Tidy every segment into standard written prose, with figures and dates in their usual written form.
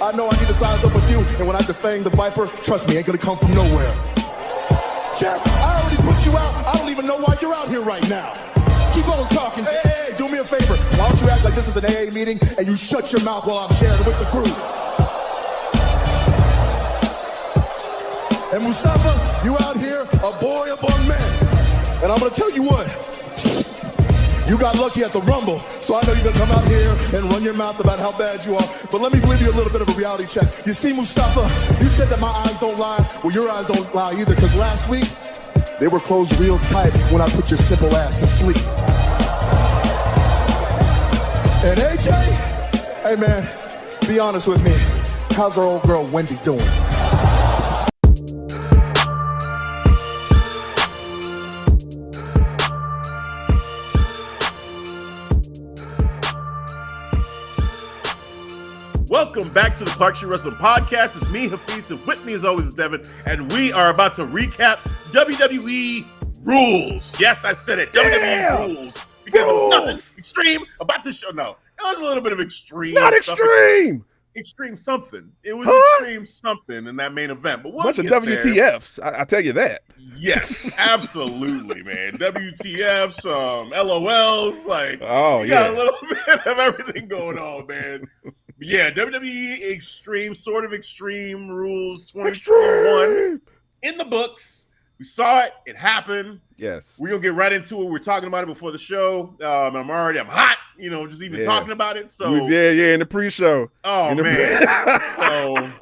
I know I need to size up with you, and when I defang the Viper, trust me, ain't gonna come from nowhere. Jeff, I already put you out. I don't even know why you're out here right now. Keep on talking. Hey, do me a favor. Why don't you act like this is an AA meeting and you shut your mouth while I'm sharing with the group? And Mustafa, you out here, a boy among men. And I'm gonna tell you what, you got lucky at the Rumble, so I know you're gonna come out here and run your mouth about how bad you are. But let me give you a little bit of a reality check. You see, Mustafa, you said that my eyes don't lie. Well, your eyes don't lie either, because last week, they were closed real tight when I put your simple ass to sleep. And AJ, hey man, be honest with me. How's our old girl Wendy doing? Welcome back to the Clark Street Wrestling Podcast. It's me, Hafeez, and with me as always is Devin, and we are about to recap WWE Rules. Yes, I said it, WWE Rules. Because there was nothing extreme about this show. No, it was a little bit of extreme. Not extreme! Extreme something. It was extreme something in that main event. But bunch of WTFs, I tell you that. Yes, absolutely, man. WTFs, LOLs, like, got a little bit of everything going on, man. Yeah, WWE Extreme, sort of Extreme Rules 2021 in the books. We saw it. It happened. Yes. We're going to get right into it. We were talking about it before the show. I'm hot, just even talking about it. So in the pre-show. Oh, man.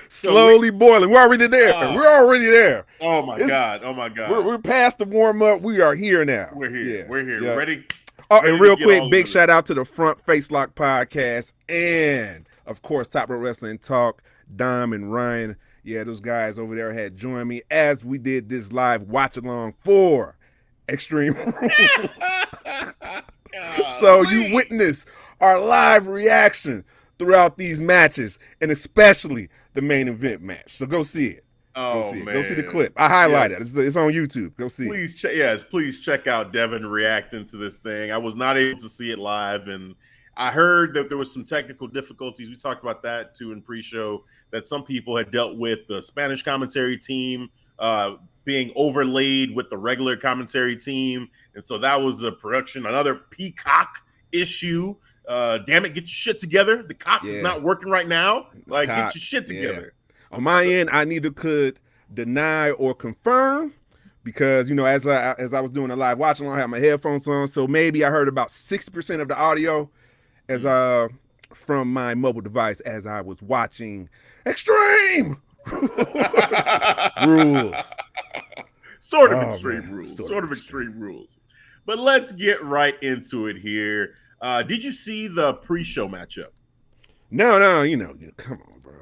Slowly boiling. We're already there. We're already there. Oh, my God. We're past the warm-up. We are here now. We're here. Yeah. We're here. Yeah. Ready? Oh, and real quick, big shout out to the Front Face Lock Podcast and, of course, Top Rope Wrestling Talk, Dom and Ryan. Yeah, those guys over there had joined me as we did this live watch-along for Extreme Rules. So you witness our live reaction throughout these matches, and especially the main event match. So go see it. Man. Go see the clip. I highlight it. It's on YouTube. Go see it. Please check out Devin reacting to this thing. I was not able to see it live, and I heard that there was some technical difficulties. We talked about that too in pre-show, that some people had dealt with the Spanish commentary team being overlaid with the regular commentary team. And so that was a production, another Peacock issue. Damn it, get your shit together. The cock is not working right now. Like, get your shit together. On my end, I neither could deny or confirm because, as I was doing a live watching, I had my headphones on, so maybe I heard about 60% of the audio as from my mobile device as I was watching Extreme Rules. Sort of Extreme Rules. But let's get right into it here. Did you see the pre-show matchup? No, come on, bro.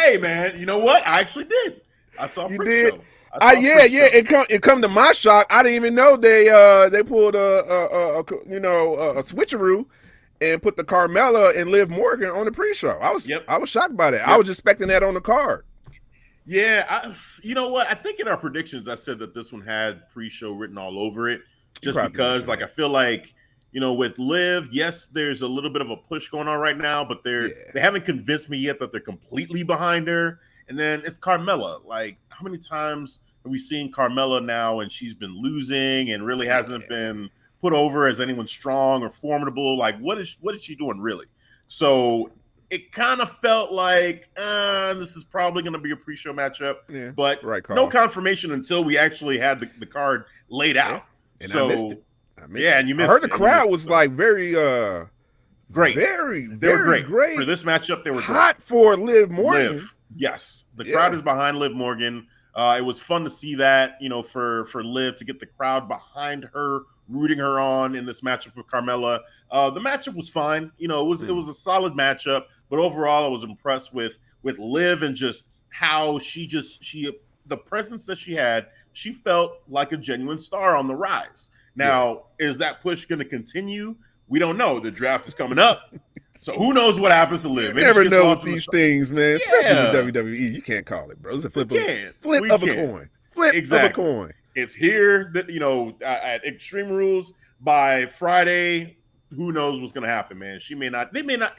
Hey, man, you know what? I actually did. I saw pre-show. It come to my shock. I didn't even know they pulled a switcheroo and put the Carmella and Liv Morgan on the pre-show. I was shocked by that. Yep. I was expecting that on the card. Yeah, you know what? I think in our predictions I said that this one had pre-show written all over it, just because I feel like, with Liv, yes, there's a little bit of a push going on right now, but they haven't convinced me yet that they're completely behind her. And then it's Carmella. Like, how many times have we seen Carmella now and she's been losing and really hasn't been put over as anyone strong or formidable? Like, what is she doing really? So it kind of felt like this is probably going to be a pre-show matchup, but no confirmation until we actually had the card laid out. And so I missed it. And you missed it. I heard the crowd was like very great. They were great for this matchup. They were hot for Liv Morgan. Yes, the crowd is behind Liv Morgan. It was fun to see that, for Liv to get the crowd behind her, rooting her on in this matchup with Carmella. The matchup was fine. It was a solid matchup, but overall I was impressed with Liv and just how the presence that she had. She felt like a genuine star on the rise. Now, is that push going to continue? We don't know. The draft is coming up. So who knows what happens to Liv? You never know with these things, man. Especially with WWE. You can't call it, bro. It's a flip of a coin. Flip of a coin. It's here that, at Extreme Rules by Friday. Who knows what's going to happen, man? They may not.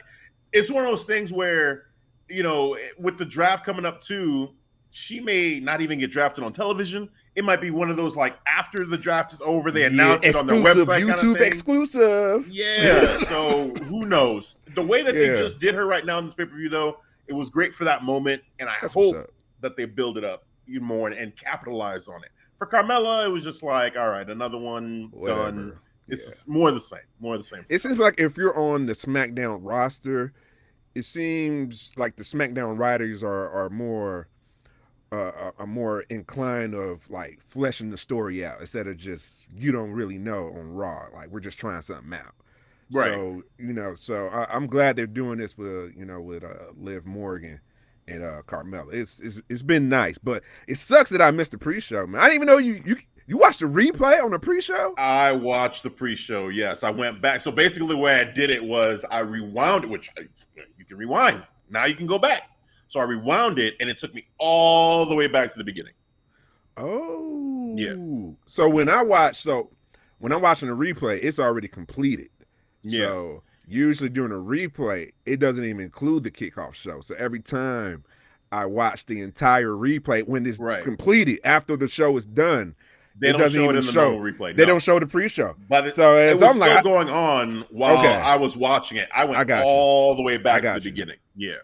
it's one of those things where, you know, with the draft coming up too, she may not even get drafted on television. It might be one of those like after the draft is over, they announce it on their website. YouTube kind of thing. exclusive. Yeah. So who knows? The way that they just did her right now in this pay-per-view, though, it was great for that moment, and I hope that they build it up even more and capitalize on it. For Carmella, it was just like, all right, another one done. It's more the same. More the same. It seems like if you're on the SmackDown roster, it seems like the SmackDown writers are more inclined of like fleshing the story out instead of just you don't really know on Raw. Like we're just trying something out. Right. So I'm glad they're doing this with Liv Morgan and Carmella. It's been nice, but it sucks that I missed the pre-show, man. I didn't even know you watched the replay on the pre-show? I watched the pre-show, yes. I went back. So basically the way I did it was I rewound it, which you can rewind. Now you can go back. So I rewound it, and it took me all the way back to the beginning. Oh. Yeah. So when I'm watching the replay, it's already completed. Yeah. So usually during a replay, it doesn't even include the kickoff show. So every time I watch the entire replay, when it's completed, after the show is done, they don't show it in the normal replay. They don't show the pre-show. But it was still going on while I was watching it. I went all the way back to the beginning. Yeah.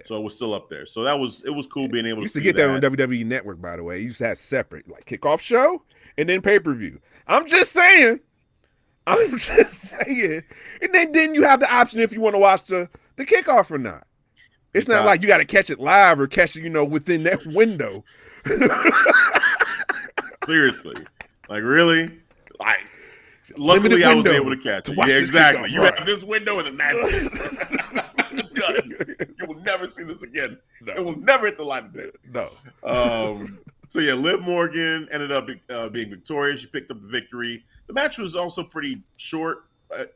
So it was still up there. So it was cool being able to see that. You used to get that on WWE Network, by the way. You used to have separate, like kickoff show and then pay-per-view. I'm just saying. And then you have the option if you want to watch the kickoff or not. It's not like you got to catch it live or catch it, within that window. Seriously. Like, really? Like, luckily I was able to catch it. Yeah, exactly. You have this window and then that's it. Done. You will never see this again. No. It will never hit the light of day. No. So, yeah, Liv Morgan ended up being victorious. She picked up the victory. The match was also pretty short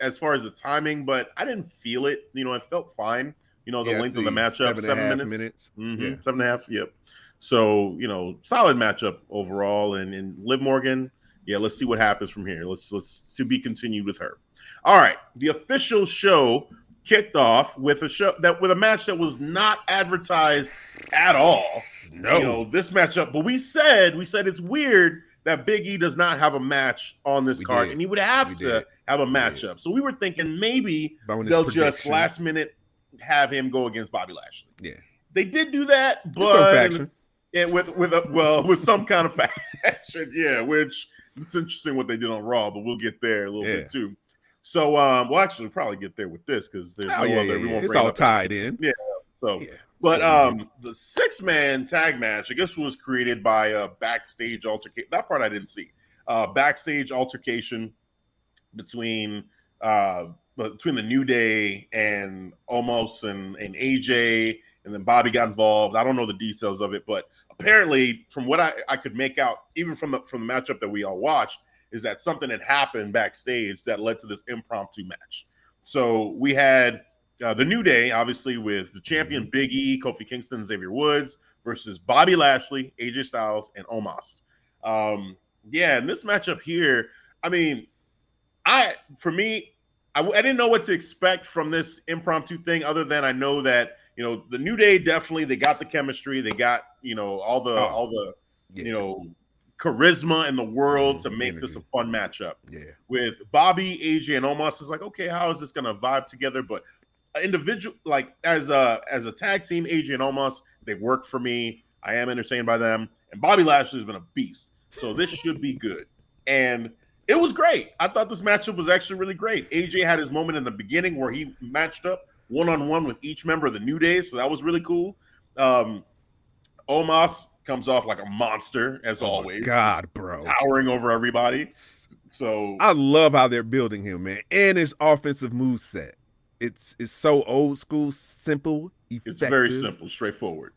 as far as the timing, but I didn't feel it. It felt fine. The length of the matchup, 7 minutes. Mm-hmm. Yeah. 7.5, yep. So, solid matchup overall. And Liv Morgan, let's see what happens from here. Let's to be continued with her. All right. The official show kicked off with a match that was not advertised at all. No. This matchup, but we said it's weird that Big E does not have a match on this card, and he would have to have a matchup. So we were thinking maybe they'll just last minute have him go against Bobby Lashley. Yeah, they did do that, but with some kind of faction. Yeah, which it's interesting what they did on Raw, but we'll get there a little bit too. So we'll actually probably get there with this because there's no other. We won't it's all tied in. Yeah. So. Yeah. But the 6-man tag match, I guess, was created by a backstage altercation. That part I didn't see. Backstage altercation between the New Day and Omos and AJ, and then Bobby got involved. I don't know the details of it, but apparently, from what I could make out, even from the matchup that we all watched, is that something had happened backstage that led to this impromptu match. So we had the New Day, obviously, with the champion Big E, Kofi Kingston, Xavier Woods versus Bobby Lashley, AJ Styles, and Omos. And this matchup here, I mean, I didn't know what to expect from this impromptu thing, other than I know that the New Day definitely they got the chemistry, they got all the charisma in the world to make this a fun matchup. Yeah, with Bobby, AJ, and Omos, is like, okay, how is this gonna vibe together? But individual, like as a tag team, AJ and Omos, they work for me. I am entertained by them, and Bobby Lashley has been a beast, so this should be good. And it was great. I thought this matchup was actually really great. AJ had his moment in the beginning where he matched up one-on-one with each member of the New Day, so that was really cool. Omos comes off like a monster as always. God, bro, towering over everybody. So I love how they're building him, man, and his offensive moveset. It's so old school, simple, effective. It's very simple, straightforward.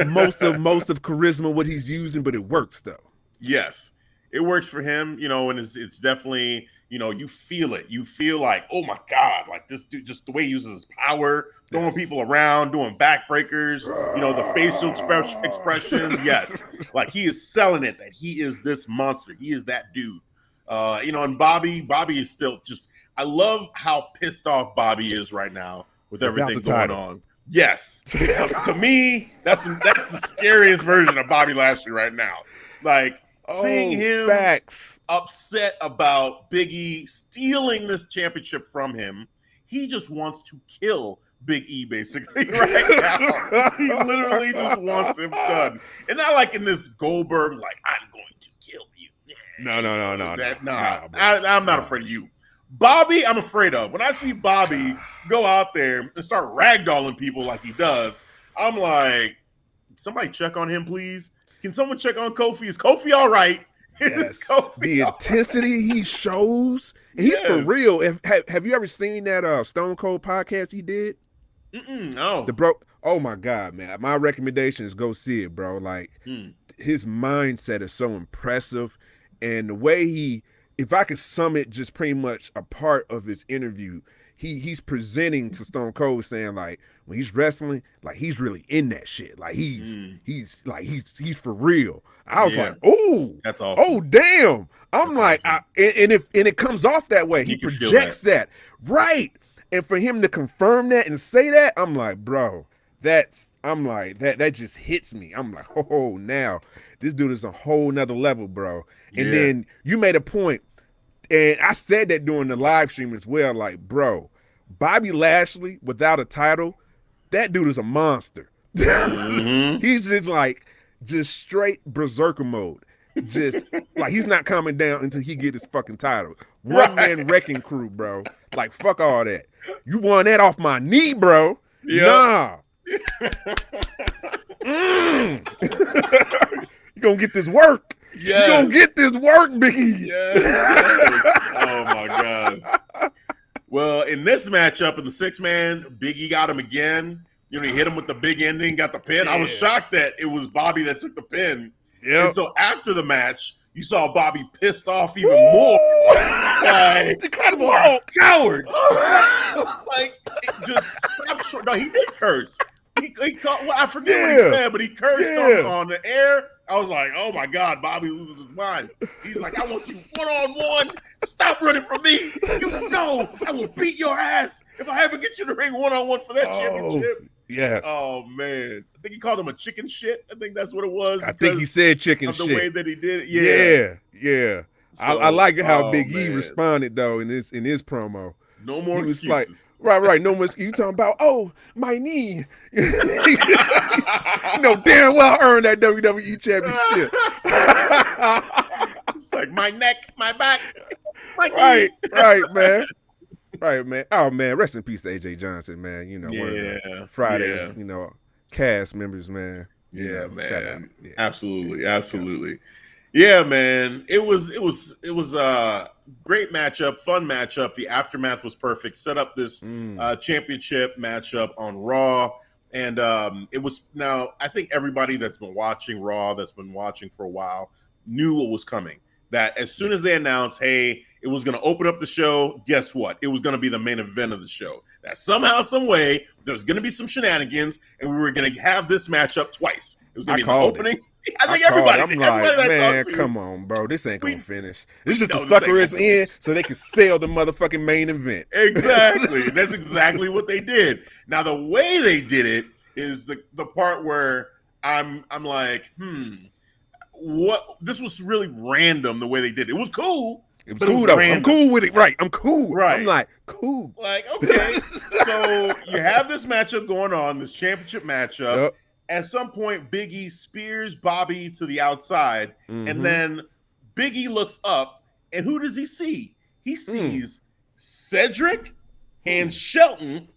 most of charisma, what he's using, but it works though. Yes, it works for him, and it's definitely, you feel it. You feel like, oh my God, like this dude, just the way he uses his power, throwing people around, doing backbreakers, the facial expressions. Yes, like he is selling it that he is this monster. He is that dude. And Bobby is still just. I love how pissed off Bobby is right now with everything going on. Yes. To me, that's the scariest version of Bobby Lashley right now. Like, seeing him upset about Big E stealing this championship from him, he just wants to kill Big E basically right now. He literally just wants him done. And not like in this Goldberg, like, I'm going to kill you. No. I'm not afraid of you. Bobby, I'm afraid of. When I see Bobby go out there and start ragdolling people like he does, I'm like, somebody check on him, please. Can someone check on Kofi? Is Kofi all right? Yes. The intensity he shows, and he's for real. Have you ever seen that Stone Cold podcast he did? No. Oh my God, man. My recommendation is go see it, bro. Like, his mindset is so impressive, and the way if I could sum it, just pretty much a part of his interview, he's presenting to Stone Cold saying, like, when he's wrestling, like, he's really in that shit. Like, he's for real. I was like, oh, that's awesome. Oh, damn. I'm like, awesome. And it comes off that way. He projects that. Right. And for him to confirm that and say that, I'm like, bro, that just hits me. I'm like, oh, now this dude is a whole nother level, bro. And then you made a point, and I said that during the live stream as well, like, bro, Bobby Lashley without a title, that dude is a monster. He's just straight berserker mode. Just like, he's not coming down until he get his fucking title. One man wrecking crew, bro. Like, fuck all that. You won that off my knee, bro. Nah. You gonna get this work. You gonna get this work, Biggie. Oh my God. Well, in this matchup, in the 6-man, Big E got him again. You know, he hit him with the big ending, got the pin. I was shocked that it was Bobby that took the pin. And so after the match, you saw Bobby pissed off even more. Like, incredible coward. Like, I'm sure. No, he did curse. He called, I forget what he said, but he cursed on the air. I was like, oh my God, Bobby loses his mind. He's like, I want you one-on-one. Stop running from me. You know I will beat your ass if I ever get you to ring one-on-one for that championship. Yes. Oh man. I think he called him a chicken shit. I think that's what it was. I think he said chicken shit. The way that he did it. Yeah. So, I like how Big E responded though in his promo. No more excuses. Like, right. No more excuses. You talking about, oh, my knee. You know damn well I earned that WWE championship. It's like my neck, my back, my knee. Right, man. Right, man. Oh, man. Rest in peace to AJ Johnson, man. You know, one of the Friday, you know, cast members, man. Yeah, man. Yeah. Absolutely. Yeah, man. It was a great matchup, fun matchup. The aftermath was perfect. Set up this championship matchup on Raw. And it was, now I think everybody that's been watching Raw, that's been watching for a while, knew what was coming. That as soon as they announced, hey, it was going to open up the show, guess what? It was going to be the main event of the show. That somehow, some way, there's going to be some shenanigans, and we were going to have this matchup twice. It was going to be the opening. I think everybody. I'm like, man, come on, bro. This ain't going to finish. This is just to sucker us in so they can sell the motherfucking main event. Exactly. That's exactly what they did. Now, the way they did it is the part where I'm like, what? This was really random the way they did it. It was cool. It was cool though. Random. I'm cool with it. Right. I'm cool. Right. I'm like, cool. Like, okay. So you have this matchup going on, this championship matchup. Yep. At some point, Big E spears Bobby to the outside, and then Big E looks up, and who does he see? He sees Cedric and Shelton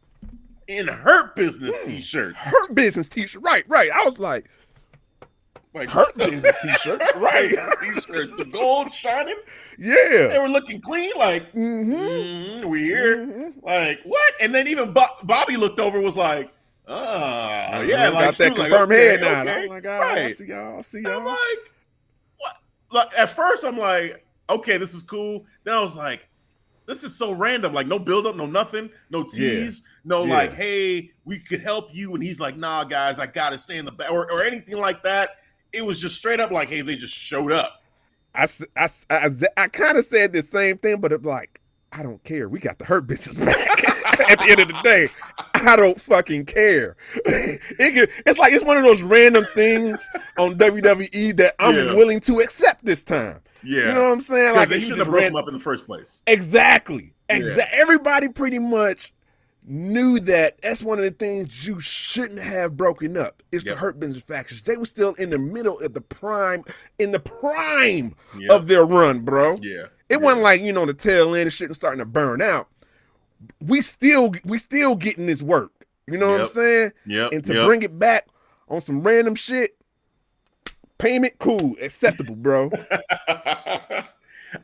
in Hurt Business t-shirts. Hurt Business t-shirt. Right. I was like Hurt Business t-shirts. Right. T-shirts, the gold shining. Yeah. They were looking clean, like, we here. Like, what? And then even Bobby looked over, was like, yeah, like, got that confirmed head now. Okay. Oh my God, right. I see y'all. I'm like, what? Like, at first, I'm like, okay, this is cool. Then I was like, this is so random. Like, no build up, no nothing, no tease, like, hey, we could help you. And he's like, nah, guys, I gotta stay in the back, or anything like that. It was just straight up like, hey, they just showed up. I kind of said the same thing, but it's like, I don't care. We got the Hurt Business back. At the end of the day, I don't fucking care. It's one of those random things on WWE that I'm willing to accept this time. Yeah. You know what I'm saying? Like they shouldn't have broken them up in the first place. Exactly. Everybody pretty much knew that's one of the things you shouldn't have broken up. It's the Hurt Business factions. They were still in the middle of the prime of their run, bro. Yeah. It wasn't like, the tail end and shit and starting to burn out. We still getting this work. You know what I'm saying? Yeah. And to bring it back on some random shit, payment, cool, acceptable, bro.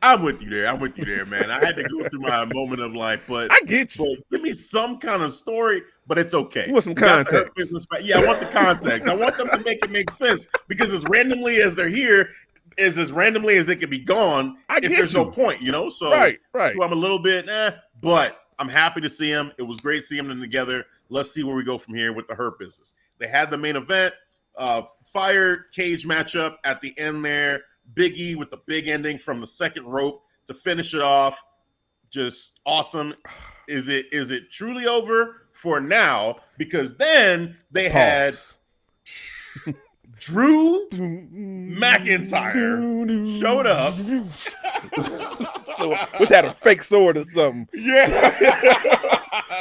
I'm with you there, man. I had to go through my moment of but I get you. But give me some kind of story, but it's okay. You want some context? Yeah, I want the context. I want them to make it make sense because as randomly as they're here is as randomly as they can be gone. There's no point, So right. So I'm a little bit, but I'm happy to see them. It was great seeing them together. Let's see where we go from here with the Hurt Business. They had the main event, fire cage matchup at the end there. Big E with the big ending from the second rope to finish it off. Just awesome. Is it truly over for now? Because then they had Drew McIntyre showed up. Which had a fake sword or something. Yeah.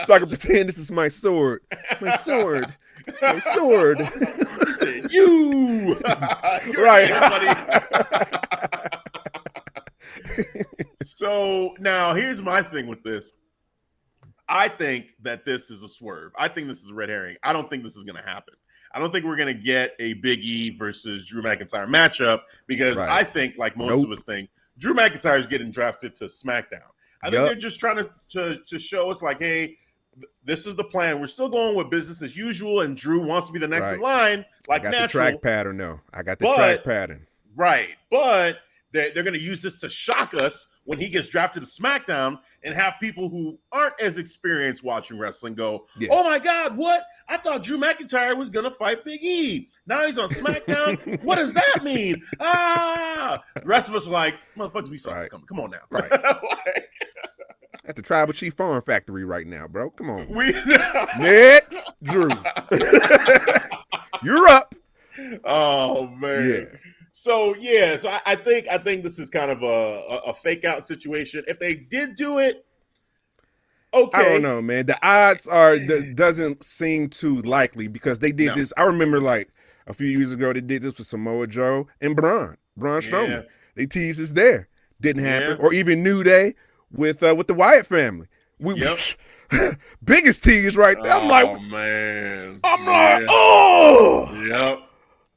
So I can pretend this is my sword. My sword. My sword. He said, you. Right. So now here's my thing with this. I think that this is a swerve. I think this is a red herring. I don't think this is going to happen. I don't think we're going to get a Big E versus Drew McIntyre matchup because I think, like most of us think, Drew McIntyre is getting drafted to SmackDown. I think they're just trying to show us hey, this is the plan. We're still going with business as usual, and Drew wants to be the next in line, I got natural. the track pattern, though. I got the track pattern. Right, but they're going to use this to shock us when he gets drafted to SmackDown and have people who aren't as experienced watching wrestling go, oh my God, what? I thought Drew McIntyre was going to fight Big E. Now he's on SmackDown. What does that mean? The rest of us are like, motherfuckers, we saw this coming. Come on now. Right. At the Tribal Chief Farm Factory right now, bro. Come on. Next, Drew. You're up. Oh, man. Yeah. So I think this is kind of a fake out situation. If they did do it, okay. I don't know, man. The odds doesn't seem too likely because they did this. I remember a few years ago they did this with Samoa Joe and Braun Strowman. Yeah. They teased us there. Didn't happen. Or even New Day with the Wyatt family. Biggest tease right there. I'm like, man. Yep.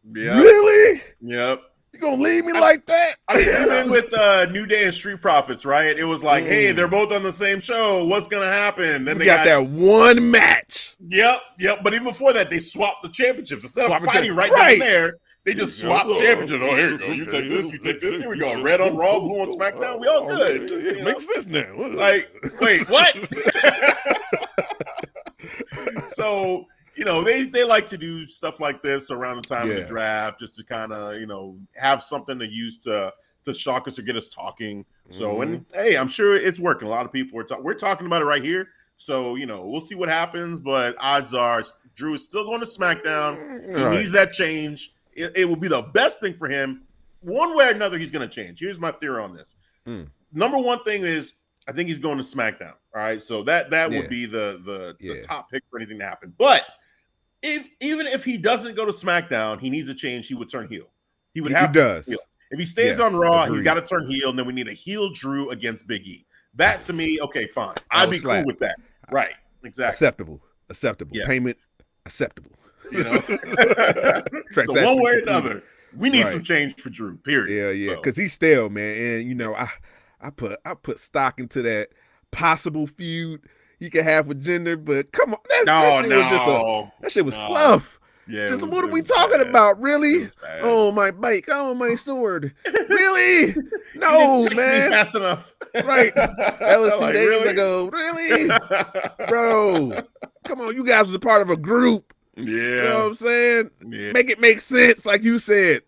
Really? Yep. You gonna leave me like that? Even with New Day and Street Profits, right? It was like, hey, they're both on the same show. What's gonna happen? Then they got that one match. Yep. But even before that, they swapped the championships instead of fighting right then and there. They just swapped championships. Oh, here you go. You take this. You take this. Here we go. Red on Raw, blue on SmackDown. We all good. It makes sense now. Wait, what? So. They like to do stuff like this around the time of the draft just to kind of, have something to use to shock us or get us talking. So, and hey, I'm sure it's working. A lot of people we're talking about it right here. So, we'll see what happens. But odds are Drew is still going to SmackDown. He needs that change. It will be the best thing for him. One way or another, he's going to change. Here's my theory on this. Number one thing is I think he's going to SmackDown. All right. So that would be the top pick for anything to happen. But even if he doesn't go to SmackDown, he needs a change. He would turn heel. He would have to. Heel. If he stays on Raw, he's got to turn heel, and then we need a heel Drew against Big E. That to me, okay, fine. I'd be cool with that. Right? Exactly. Acceptable. Yes. Payment acceptable. So one way or another, we need some change for Drew. Period. Yeah. Because he's stale, man, and I put stock into that possible feud he could have with Jinder, but come on, that shit was fluff. Yeah, what are we talking about? Really? Oh my bike! Oh my sword! Really? No, man. Fast enough, right? That was 2 days ago. Really, bro? Come on, you guys was a part of a group. Yeah, you know what I'm saying? Yeah. Make it make sense, like you said.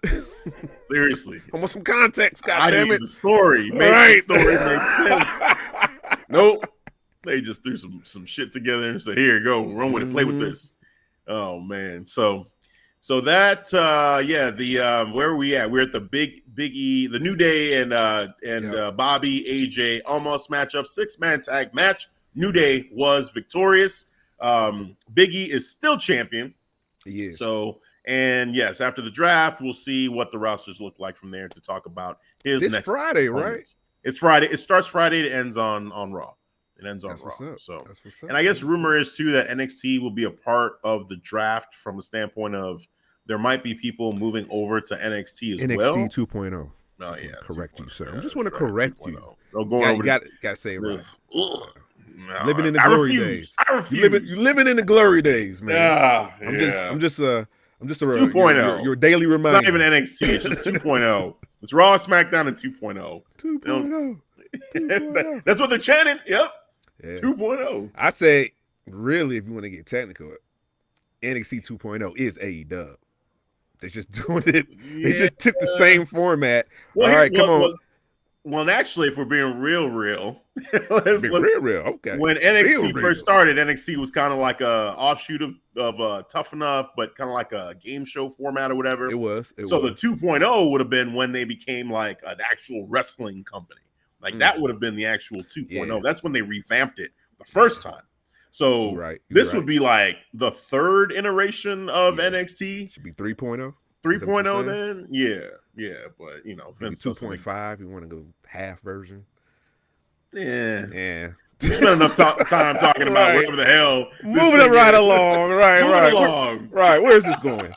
Seriously, I want some context. I need the story. Make the story make sense. Nope. They just threw some shit together and said, "Here, go, run with it, play with this." Oh man, so that where are we at? We're at the Big E, the New Day and Bobby, AJ Omos matchup, 6-man tag match. New Day was victorious. Big E is still champion. He is. So, and yes, after the draft, we'll see what the rosters look like from there to talk about his next Friday, opponent. right? It's Friday. It starts Friday. It ends on Raw. It ends on Raw. So, and I guess rumor is too that NXT will be a part of the draft from a standpoint of there might be people moving over to NXT as well. NXT 2.0. Oh yeah, correct you, sir. I just want to correct you. You got to say it right. No, living in the glory days. I refuse. You living in the glory days, man. Yeah. I'm just a 2.0. Your daily reminder. It's not even NXT. It's just 2.0. It's Raw, SmackDown, and 2.0. 2.0. That's what they're chanting. Yep. Yeah. 2.0. I say, really, if you want to get technical, NXT 2.0 is AEW. They're just doing it. Yeah. They just took the same format. All right, come on. Well, actually, if we're being real, let's real. Okay. When NXT first started, NXT was kind of like a offshoot of Tough Enough, but kind of like a game show format or whatever. It was. The 2.0 would have been when they became like an actual wrestling company. Like that would have been the actual 2.0. Yeah. That's when they revamped it the first time. So this would be like the third iteration of NXT. Should be 3.0. 3.0 then? Yeah. But, Vince 2.5. You want to go half version? Yeah. We spent enough time talking about whatever the hell. Moving it right along. Right. Where's this going?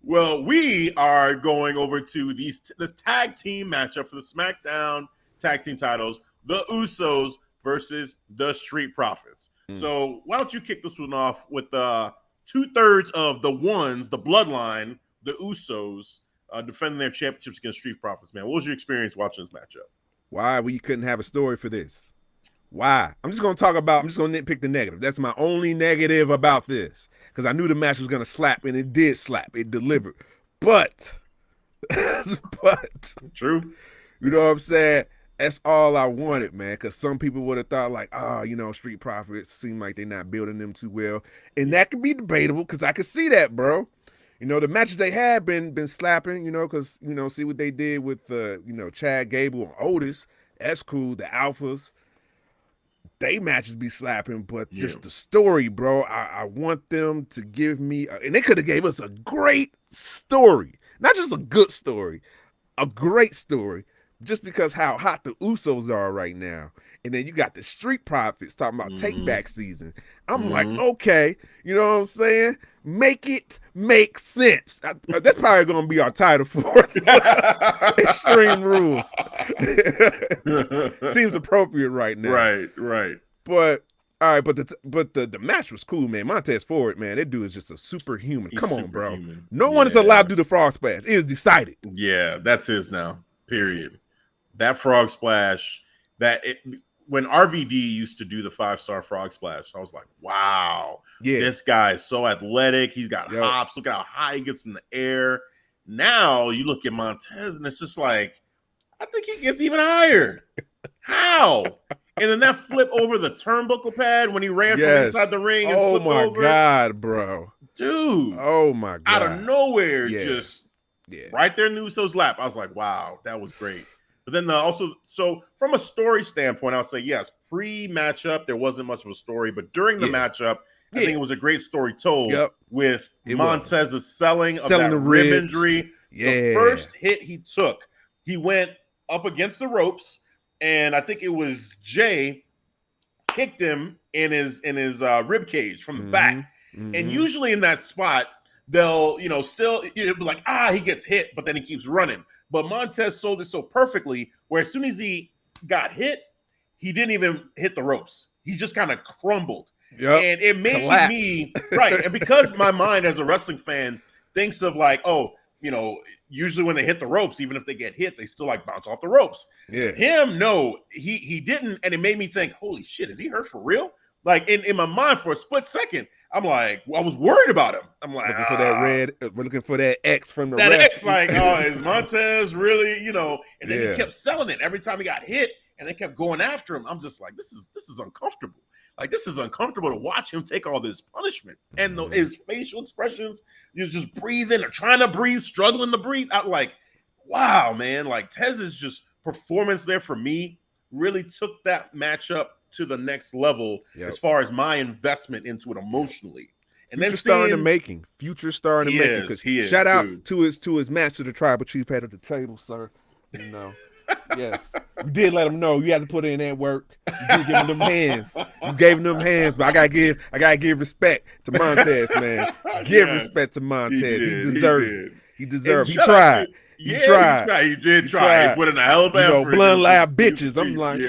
Well, we are going over to this tag team matchup for the SmackDown tag team titles, the Usos versus the Street Profits. So why don't you kick this one off with 2/3 of the ones, the bloodline, the Usos, defending their championships against Street Profits, man. What was your experience watching this matchup? Why we couldn't have a story for this? Why? I'm just going to nitpick the negative. That's my only negative about this. Because I knew the match was going to slap, and it did slap. It delivered. But, true. You know what I'm saying? That's all I wanted, man. Because some people would have thought like, Street Profits seem like they're not building them too well. And that could be debatable because I could see that, bro. The matches they had been slapping, because, see what they did with, Chad Gable and Otis. That's cool. The Alphas. They matches be slapping, but just the story, bro. I want them to give me, and they could have gave us a great story, not just a good story, a great story, just because how hot the Usos are right now. And then you got the Street Profits talking about take back season. I'm like, okay, you know what I'm saying? Make it make sense. That's probably going to be our title for Extreme Rules. Seems appropriate right now. Right. But all right, but the match was cool, man. Montez Ford, man, that dude is just a superhuman. Come on, bro. No one is allowed to do the frog splash. It is decided. Yeah, that's his now. Period. That frog splash, when RVD used to do the 5-star frog splash, I was like, wow, this guy is so athletic. He's got hops. Look how high he gets in the air. Now you look at Montez, and it's just like, I think he gets even higher. How? And then that flip over the turnbuckle pad when he ran from inside the ring. And oh my God, bro. Dude. Oh my God. Out of nowhere, just right there in Uso's lap. I was like, wow, that was great. But then so from a story standpoint, I would say, yes, pre-matchup, there wasn't much of a story. But during the matchup, I think it was a great story told with Montez's selling of that rib injury. The first hit he took, he went up against the ropes, and I think it was Jay kicked him in his rib cage from the back. And usually in that spot, they'll still be like, he gets hit, but then he keeps running. But Montez sold it so perfectly where as soon as he got hit, he didn't even hit the ropes. He just kind of crumbled. And it made me right. And because my mind as a wrestling fan thinks of like, usually when they hit the ropes, even if they get hit, they still like bounce off the ropes. Him, no, he didn't. And it made me think, holy shit, is he hurt for real? Like in my mind for a split second, I'm like, I was worried about him. I'm like, looking for that red, we're looking for that X from the that ref. X, like, is Montez really, And then he kept selling it every time he got hit. and they kept going after him. I'm just like, this is uncomfortable. Like, this is uncomfortable to watch him take all this punishment. And his facial expressions, you're just breathing or trying to breathe, struggling to breathe. I'm like, wow, man. Like, Tez's just performance there for me really took that matchup to the next level as far as my investment into it emotionally. And future then star in the making. Future star in the making. He shout out dude. to his match to the tribal chief head of the table, sir. You know. Yes. You did let him know you had to put in that work. You did give him them hands. You gave him them hands, but I gotta give respect to Montez, man. Give respect to Montez. He deserves. He deserved. He tried. He tried. He did try. He put in a hell of an effort. Bloodline bitches. I'm like,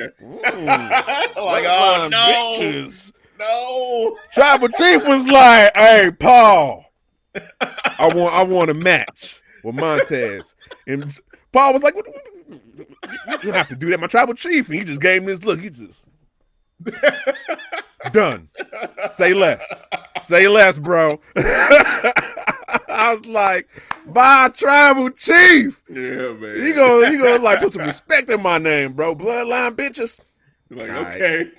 like, oh no. Bitches. No. Tribal chief was like, hey, Paul, I want a match with Montez. And Paul was like, you don't have to do that, my tribal chief. And he just gave him this look. He just done. Say less. Say less, bro. I was like, my tribal chief. Yeah, man. He gonna like put some respect in my name, bro. Bloodline bitches. Like, okay.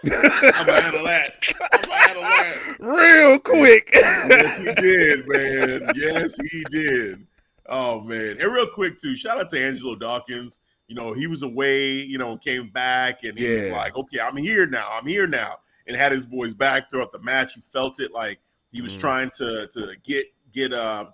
I'm gonna handle that. Real quick. Yes, he did, man. Yes, he did. Oh, man. And real quick, too, shout out to Angelo Dawkins. You know, he was away, you know, came back, and he was like, okay, I'm here now, and had his boys back throughout the match. You felt it like he was trying to get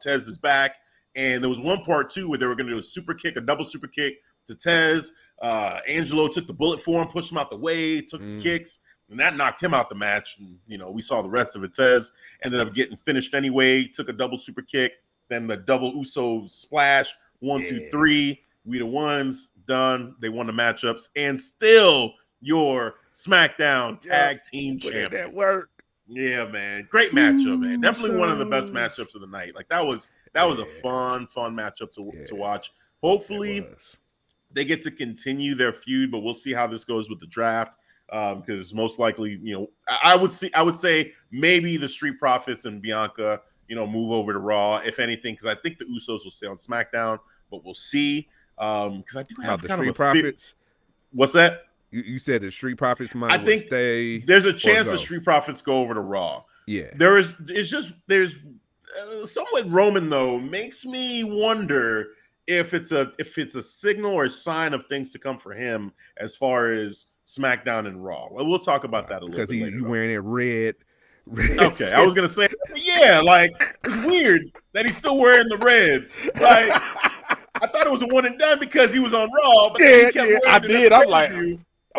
Tez's back. And there was one part, too, where they were going to do a double super kick to Tez. Angelo took the bullet for him, pushed him out the way, took the kicks, and that knocked him out the match. And, you know, we saw the rest of it. Tez ended up getting finished anyway, took a double super kick, then the double Uso splash, 1, 2, 3. We the ones, done. They won the matchups, and still your SmackDown Tag Team Champions. That work. Yeah, man. Great matchup, man. Definitely one of the best matchups of the night. Like, that was a fun matchup to watch. Hopefully they get to continue their feud, but we'll see how this goes with the draft. Because most likely, you know, I would say maybe the Street Profits and Bianca, you know, move over to Raw, if anything, because I think the Usos will stay on SmackDown, but we'll see. Because I do have the kind Street of a Profits. What's that? You said the Street Profits might I think stay. There's a chance the Street Profits go over to Raw. Yeah, there's something with Roman though makes me wonder if it's a signal or a sign of things to come for him as far as SmackDown and Raw. Well, we'll talk about that a little bit later. Because he's wearing it red. Okay, I was gonna say, yeah, like it's weird that he's still wearing the red. Like, I thought it was a one and done because he was on Raw, but then he kept wearing I did. I'm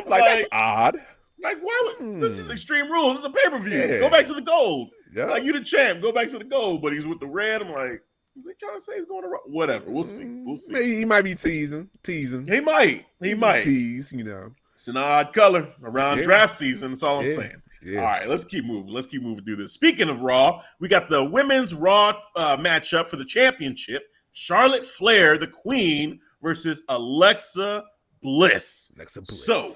like, that's odd. Like, why would this is Extreme Rules? It's a pay-per-view. Yeah. Go back to the gold. Yeah. Like, you the champ. Go back to the gold. But he's with the red. I'm like, is he trying to say he's going to Raw? Whatever. We'll see. Maybe he might be teasing. He might. Tease, you know. It's an odd color around draft season. That's all I'm saying. Yeah. All right, let's keep moving. Let's keep moving through this. Speaking of Raw, we got the women's Raw matchup for the championship. Charlotte Flair, the Queen, versus Alexa Bliss. So,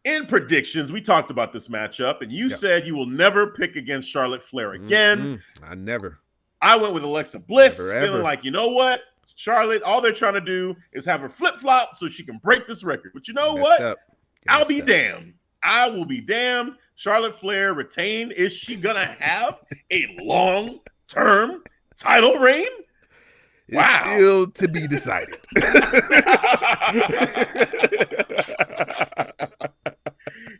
in predictions, we talked about this matchup, and you said you will never pick against Charlotte Flair again. I never. I went with Alexa Bliss, feeling like, you know what? Charlotte, all they're trying to do is have her flip-flop so she can break this record. But you know what? I'll be damned. I will be damned. Charlotte Flair retained. Is she going to have a long-term title reign? It's still to be decided.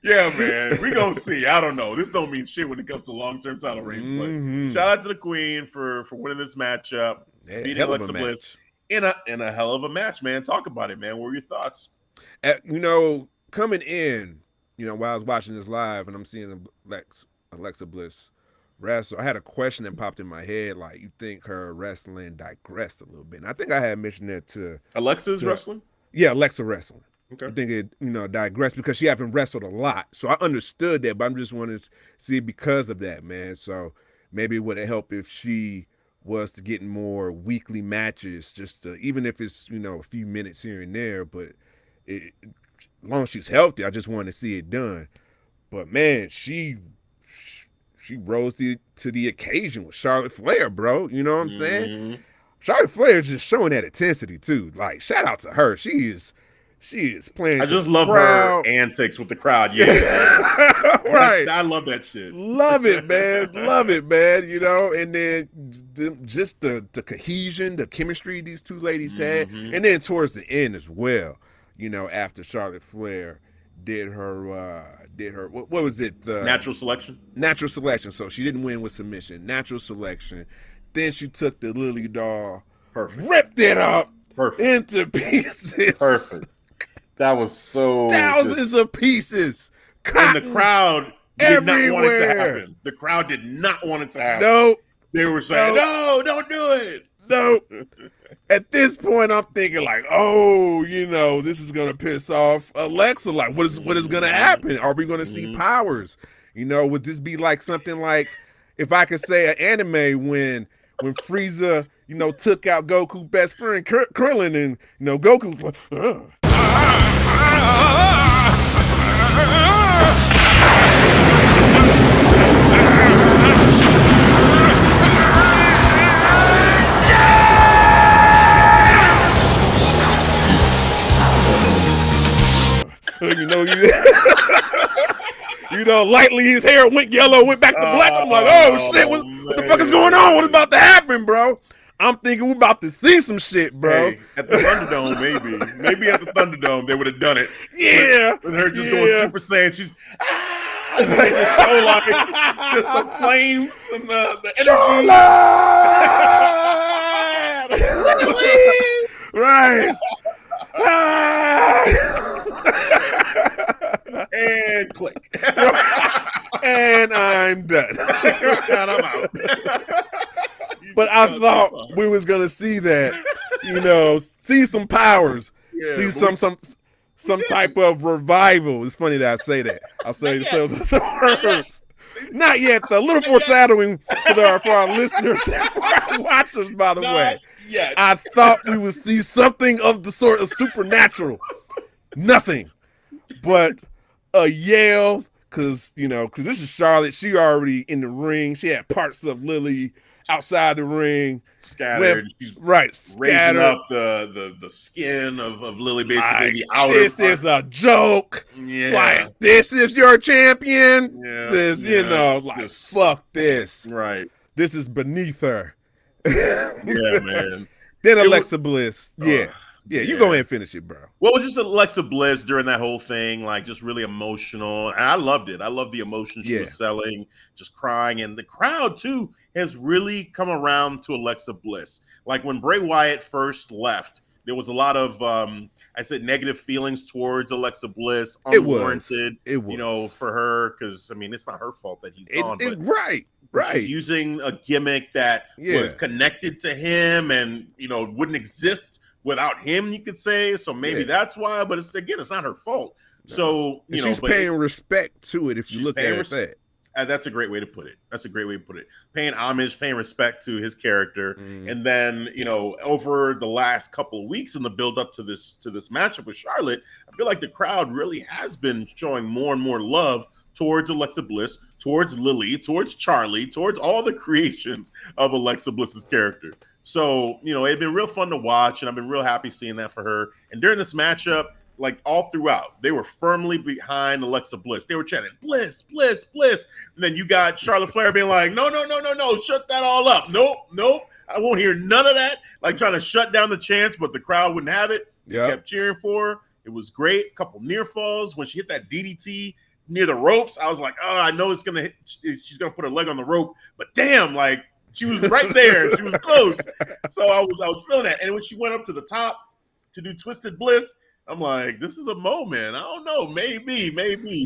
Yeah, man. We're going to see. I don't know. This don't mean shit when it comes to long-term title reigns. But shout out to the Queen for winning this matchup. Beating Alexa Bliss in a hell of a match, man. Talk about it, man. What were your thoughts? You know, coming in, you know, while I was watching this live and I'm seeing Alexa Bliss wrestle, I had a question that popped in my head, like, you think her wrestling digressed a little bit. And I think I had mentioned that to Alexa's wrestling? Yeah, Alexa wrestling. Okay. I think it, you know, digressed because she haven't wrestled a lot. So I understood that, but I'm just wanting to see because of that, man. So maybe it would have helped if she was to get more weekly matches, just to, even if it's, you know, a few minutes here and there, but as long as she's healthy, I just want to see it done. But man, she rose to the occasion with Charlotte Flair, bro. You know what I'm saying? Charlotte Flair is just showing that intensity too. Like, shout out to her. She is She is playing. I just love her antics with the crowd. Yeah, right. I love that shit. Love it, man. Love it, man. You know, and then just the cohesion, the chemistry these two ladies had, and then towards the end as well. You know, after Charlotte Flair did her what was it? Natural selection. Natural selection. So she didn't win with submission. Natural selection. Then she took the Lily doll, ripped it up into pieces. Perfect. That was so thousands of pieces. And the crowd did not want it to happen. The crowd did not want it to happen. Nope. They were saying, no, don't do it. No. At this point, I'm thinking like, oh, you know, this is gonna piss off Alexa. Like, what is gonna happen? Are we gonna see powers? You know, would this be like something like, if I could say, an anime when Frieza, you know, took out Goku's best friend Krillin, and you know, Goku's like, you know, lightly his hair went yellow, went back to black. I'm like, oh shit, what the fuck is going on? What's about to happen, bro? I'm thinking we're about to see some shit, bro. Hey, at the Thunderdome, maybe at the Thunderdome they would have done it. Yeah, with her just going Super Saiyan, she's and they just show like just the flames and the energy. Right. And click. And I'm done. And I'm out. But I thought we was gonna see that, you know, see some powers, see some type of revival. It's funny that I say that. I'll say the words. Not yet. A little foreshadowing for our listeners, for our watchers, by the way. Yet. I thought we would see something of the sort of supernatural. Nothing. But a yell, because this is Charlotte. She already in the ring. She had parts of Lily outside the ring. Scattered. She's scattered. Raising up the skin of Lily, basically the outer This part. is a joke. Yeah. Like, this is your champion. Yeah. This, fuck this. Right. This is beneath her. Yeah, man. Then Alexa Bliss. Yeah, you go ahead and finish it, bro. Well, just Alexa Bliss during that whole thing, like just really emotional. And I loved it. I love the emotion she was selling, just crying. And the crowd, too, has really come around to Alexa Bliss. Like when Bray Wyatt first left, there was a lot of, negative feelings towards Alexa Bliss, unwarranted, for her. Because, I mean, it's not her fault that he's gone. Right. She's using a gimmick that was connected to him and, wouldn't exist without him, you could say. So maybe that's why, but it's not her fault. No. So she's paying respect to it. If you look at it, that's a great way to put it. Paying homage, paying respect to his character, and then over the last couple of weeks in the build up to this matchup with Charlotte, I feel like the crowd really has been showing more and more love towards Alexa Bliss, towards Lily, towards Charlie, towards all the creations of Alexa Bliss's character. So, it's been real fun to watch, and I've been real happy seeing that for her. And during this matchup, like all throughout, they were firmly behind Alexa Bliss. They were chanting, Bliss, Bliss, Bliss. And then you got Charlotte Flair being like, no, shut that all up. Nope, I won't hear none of that. Like trying to shut down the chants, but the crowd wouldn't have it. They kept cheering for her. It was great. A couple near falls. When she hit that DDT near the ropes, I was like, oh, I know she's going to put her leg on the rope. But damn, like, she was right there. She was close. So I was feeling that. And when she went up to the top to do Twisted Bliss, I'm like, this is a moment. I don't know. Maybe.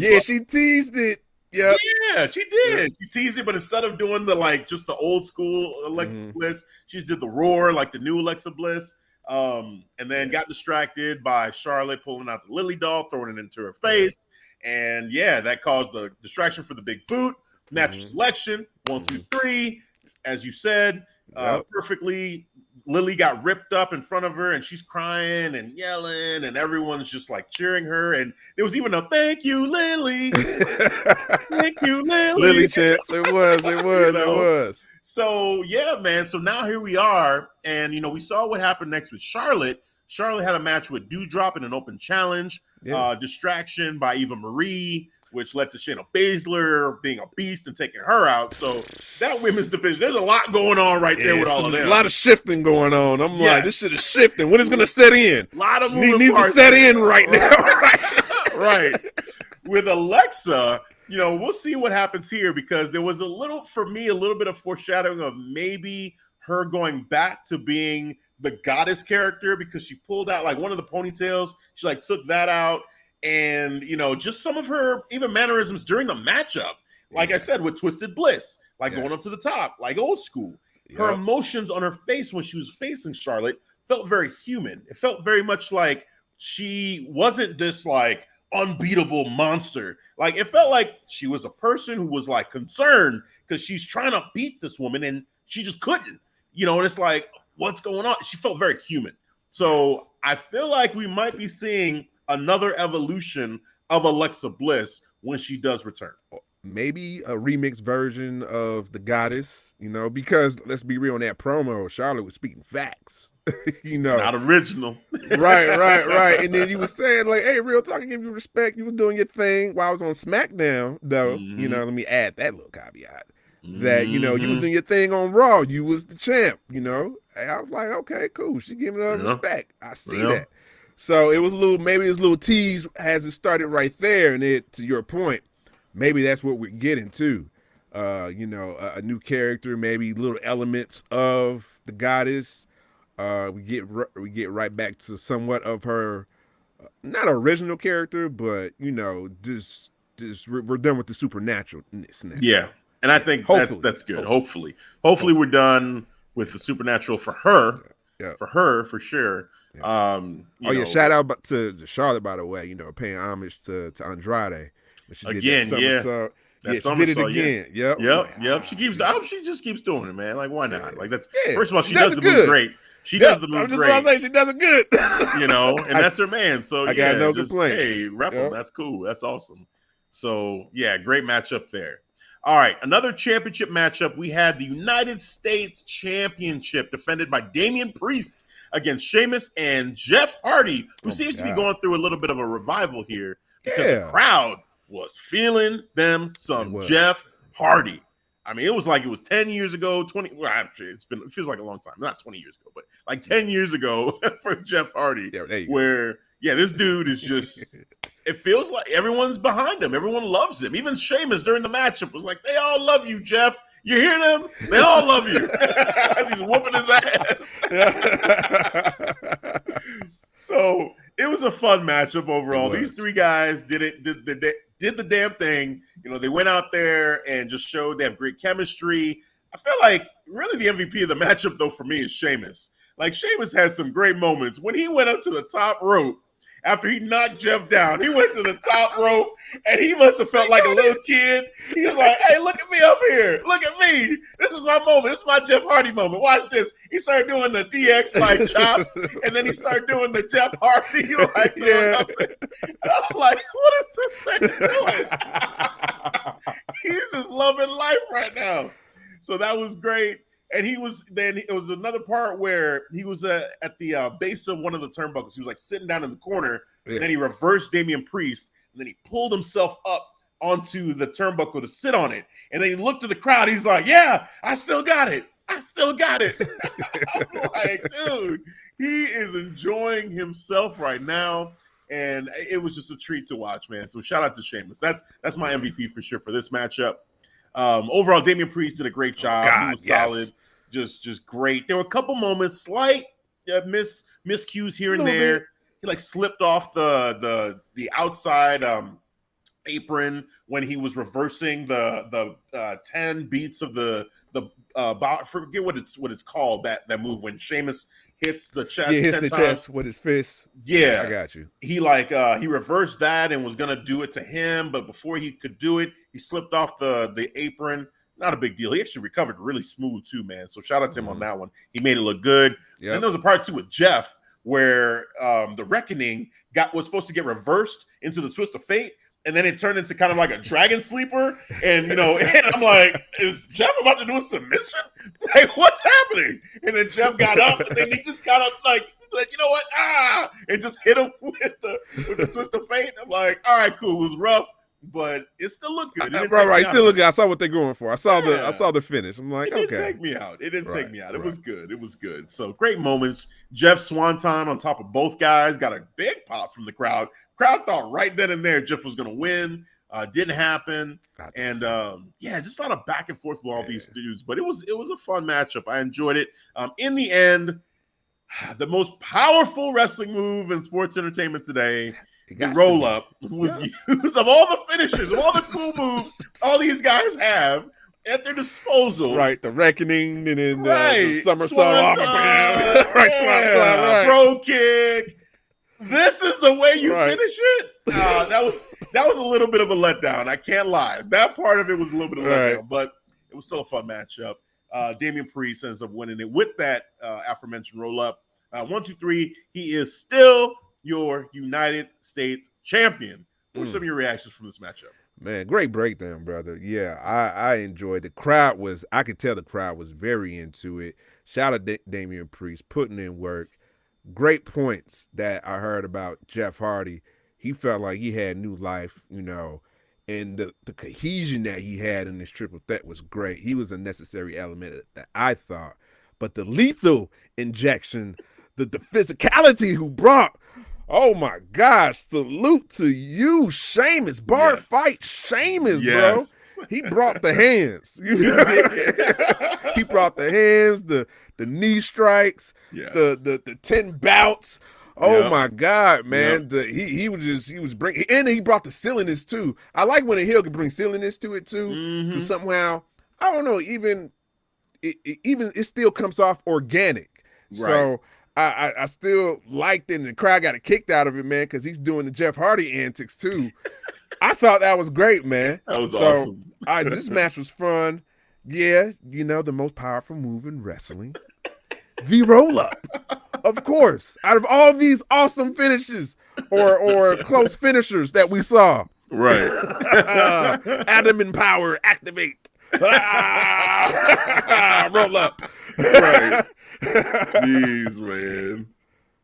Yeah, she teased it. Yep. Yeah, she did. She teased it, but instead of doing just the old school Alexa Bliss, she just did the roar like the new Alexa Bliss. And then got distracted by Charlotte pulling out the Lily doll, throwing it into her face. And that caused the distraction for the big boot. Natural selection. 1, 2, 3. As you said, perfectly, Lily got ripped up in front of her, and she's crying and yelling, and everyone's just like cheering her. And there was even a "Thank you, Lily, thank you, Lily." Lily chant. It was. So man. So now here we are, and we saw what happened next with Charlotte. Charlotte had a match with Doudrop in an open challenge, distraction by Eva Marie, which led to Shayna Baszler being a beast and taking her out. So that women's division, there's a lot going on there with all of them. A lot of shifting going on. I'm like, this shit is shifting. When is going to set in? A lot of moving needs parts to set in right now. Right. With Alexa, we'll see what happens here, because there was a little bit of foreshadowing of maybe her going back to being the goddess character, because she pulled out like one of the ponytails. She like took that out, and just some of her even mannerisms during the matchup. Like I said, with Twisted Bliss, like going up to the top, like old school. Her emotions on her face when she was facing Charlotte felt very human. It felt very much like she wasn't this like unbeatable monster. Like it felt like she was a person who was like concerned because she's trying to beat this woman and she just couldn't, and it's like, what's going on? She felt very human. So I feel like we might be seeing another evolution of Alexa Bliss when she does return. Maybe a remixed version of the goddess, because let's be real, on that promo, Charlotte was speaking facts. It's not original. Right. And then you were saying like, hey, real talk, I give you respect. You was doing your thing while I was on SmackDown, though. Let me add that little caveat. That, you was doing your thing on Raw. You was the champ, And I was like, okay, cool. She giving her respect. I see that. So it was maybe this little tease has it started right there. And to your point, maybe that's what we're getting to. A new character, maybe little elements of the goddess. We get right back to somewhat of her, not original character, but just we're done with the supernaturalness now. Yeah, and I think that's good. Hopefully, we're done with the supernatural for her. Yeah. For her, for sure. Yeah. Shout out to Charlotte, by the way. Paying homage to Andrade. She again, she did it again. Yeah. Yep. She just keeps doing it, man. Like, why not? Like, that's first of all, she does the move great. She does the move great. I'm just saying she does it good. And that's her man. So I got no complaints. Hey, rep him. That's cool. That's awesome. So great matchup there. All right, another championship matchup. We had the United States Championship defended by Damian Priest against Sheamus and Jeff Hardy, who seems to be going through a little bit of a revival here because the crowd was feeling them some Jeff Hardy. I mean, it was like it was 10 years ago, 20. Well, actually, it feels like a long time. Not 20 years ago, but like 10 years ago for Jeff Hardy, where this dude is just. It feels like everyone's behind him. Everyone loves him. Even Sheamus during the matchup was like, they all love you, Jeff. You hear them? They all love you. He's whooping his ass. So it was a fun matchup overall. These three guys did the damn thing. They went out there and just showed they have great chemistry. I feel like really the MVP of the matchup, though, for me is Sheamus. Like, Sheamus had some great moments. When he went up to the top rope, after he knocked Jeff down, he went to the top rope, and he must have felt like a little kid. He was like, hey, look at me up here. Look at me. This is my moment. This is my Jeff Hardy moment. Watch this. He started doing the DX like chops, and then he started doing the Jeff Hardy like and I'm like, what is this man doing? He's just loving life right now. So that was great. And it was another part where he was at the base of one of the turnbuckles. He was like sitting down in the corner, and then he reversed Damian Priest, and then he pulled himself up onto the turnbuckle to sit on it. And then he looked at the crowd. He's like, yeah, I still got it. I'm like, dude, he is enjoying himself right now. And it was just a treat to watch, man. So shout out to Sheamus. That's my MVP for sure for this matchup. Overall, Damian Priest did a great job. He was solid. Just great. There were a couple moments, slight miscues here and there. He like slipped off the outside apron when he was reversing the 10 beats of the forget what it's called, that move when Sheamus hits the chest. Hits the chest with his fist. Yeah, I got you. He he reversed that and was gonna do it to him, but before he could do it, he slipped off the apron. Not a big deal. He actually recovered really smooth too, man. So shout out to him on that one. He made it look good. Yep. Then there was a part 2 with Jeff where the Reckoning was supposed to get reversed into the Twist of Fate, and then it turned into kind of like a Dragon Sleeper. And and I'm like, is Jeff about to do a submission? Like, what's happening? And then Jeff got up, and then he just kind of like like, you know what? And just hit him with the twist of fate. I'm like, all right, cool. It was rough, but it still looked good. Right. Still look good. I saw what they're going for. I saw the finish. I'm like, it didn't take me out. It didn't take me out. It was good. It was good. So great moments. Jeff Swanton on top of both guys got a big pop from the crowd. Crowd thought right then and there Jeff was going to win. Didn't happen. And just a lot of back and forth with all these dudes. But it was a fun matchup. I enjoyed it. In the end, the most powerful wrestling move in sports entertainment today, the roll up, was used of all the finishers, of all the cool moves all these guys have at their disposal. Right, the reckoning and then the somersault. Bro kick. This is the way you finish it. That was a little bit of a letdown. I can't lie. That part of it was a little bit of a letdown, but it was still a fun matchup. Damian Priest ends up winning it with that aforementioned roll up. 1, 2, 3. He is still your United States champion. What are some of your reactions from this matchup? Man, great breakdown, brother. Yeah, I enjoyed it. I could tell the crowd was very into it. Shout out to Damian Priest putting in work. Great points that I heard about Jeff Hardy. He felt like he had new life, and the cohesion that he had in this triple threat was great. He was a necessary element that I thought. But the lethal injection, the physicality who brought, oh my gosh, salute to you, Sheamus. Bar fight, Sheamus, bro. He brought the hands. He brought the hands, the knee strikes, the 10 bouts. Oh my God, man! He was bringing, and he brought the silliness too. I like when a heel can bring silliness to it too, because somehow I don't know, it still comes off organic. Right. So I still liked it, and the crowd got a kick out of it, man, because he's doing the Jeff Hardy antics too. I thought that was great, man. That was awesome. This match was fun. Yeah, the most powerful move in wrestling, the roll up. Of course, out of all these awesome finishes or close finishers that we saw. Right. Adam and Power, activate. Roll up. Right. Jeez, man.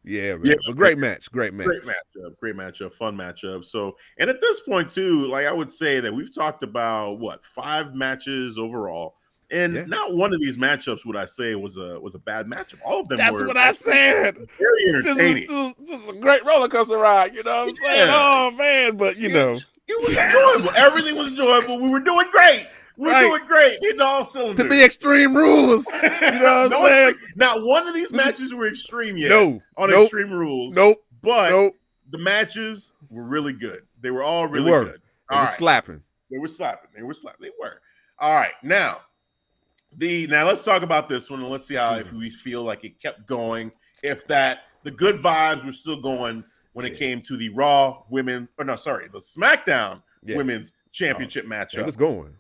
Yeah, man. But great match. Great matchup. Fun matchup. So, and at this point too, like I would say that we've talked about 5 matches overall. And not one of these matchups would I say was a bad matchup. All of them were. That's what I said. Very entertaining. This is a great roller coaster ride. You know what I'm saying? Oh man, but it was enjoyable. Everything was enjoyable. We were doing great. Doing great. Hitting all cylinders. To be Extreme Rules. You know what I'm saying? Not one of these matches were extreme yet. Extreme Rules. But the matches were really good. They were all really good. They were slapping. They were. All right, now let's talk about this one and let's see if we feel like it kept going. If the good vibes were still going when it came to the the SmackDown Women's Championship matchup. It was going.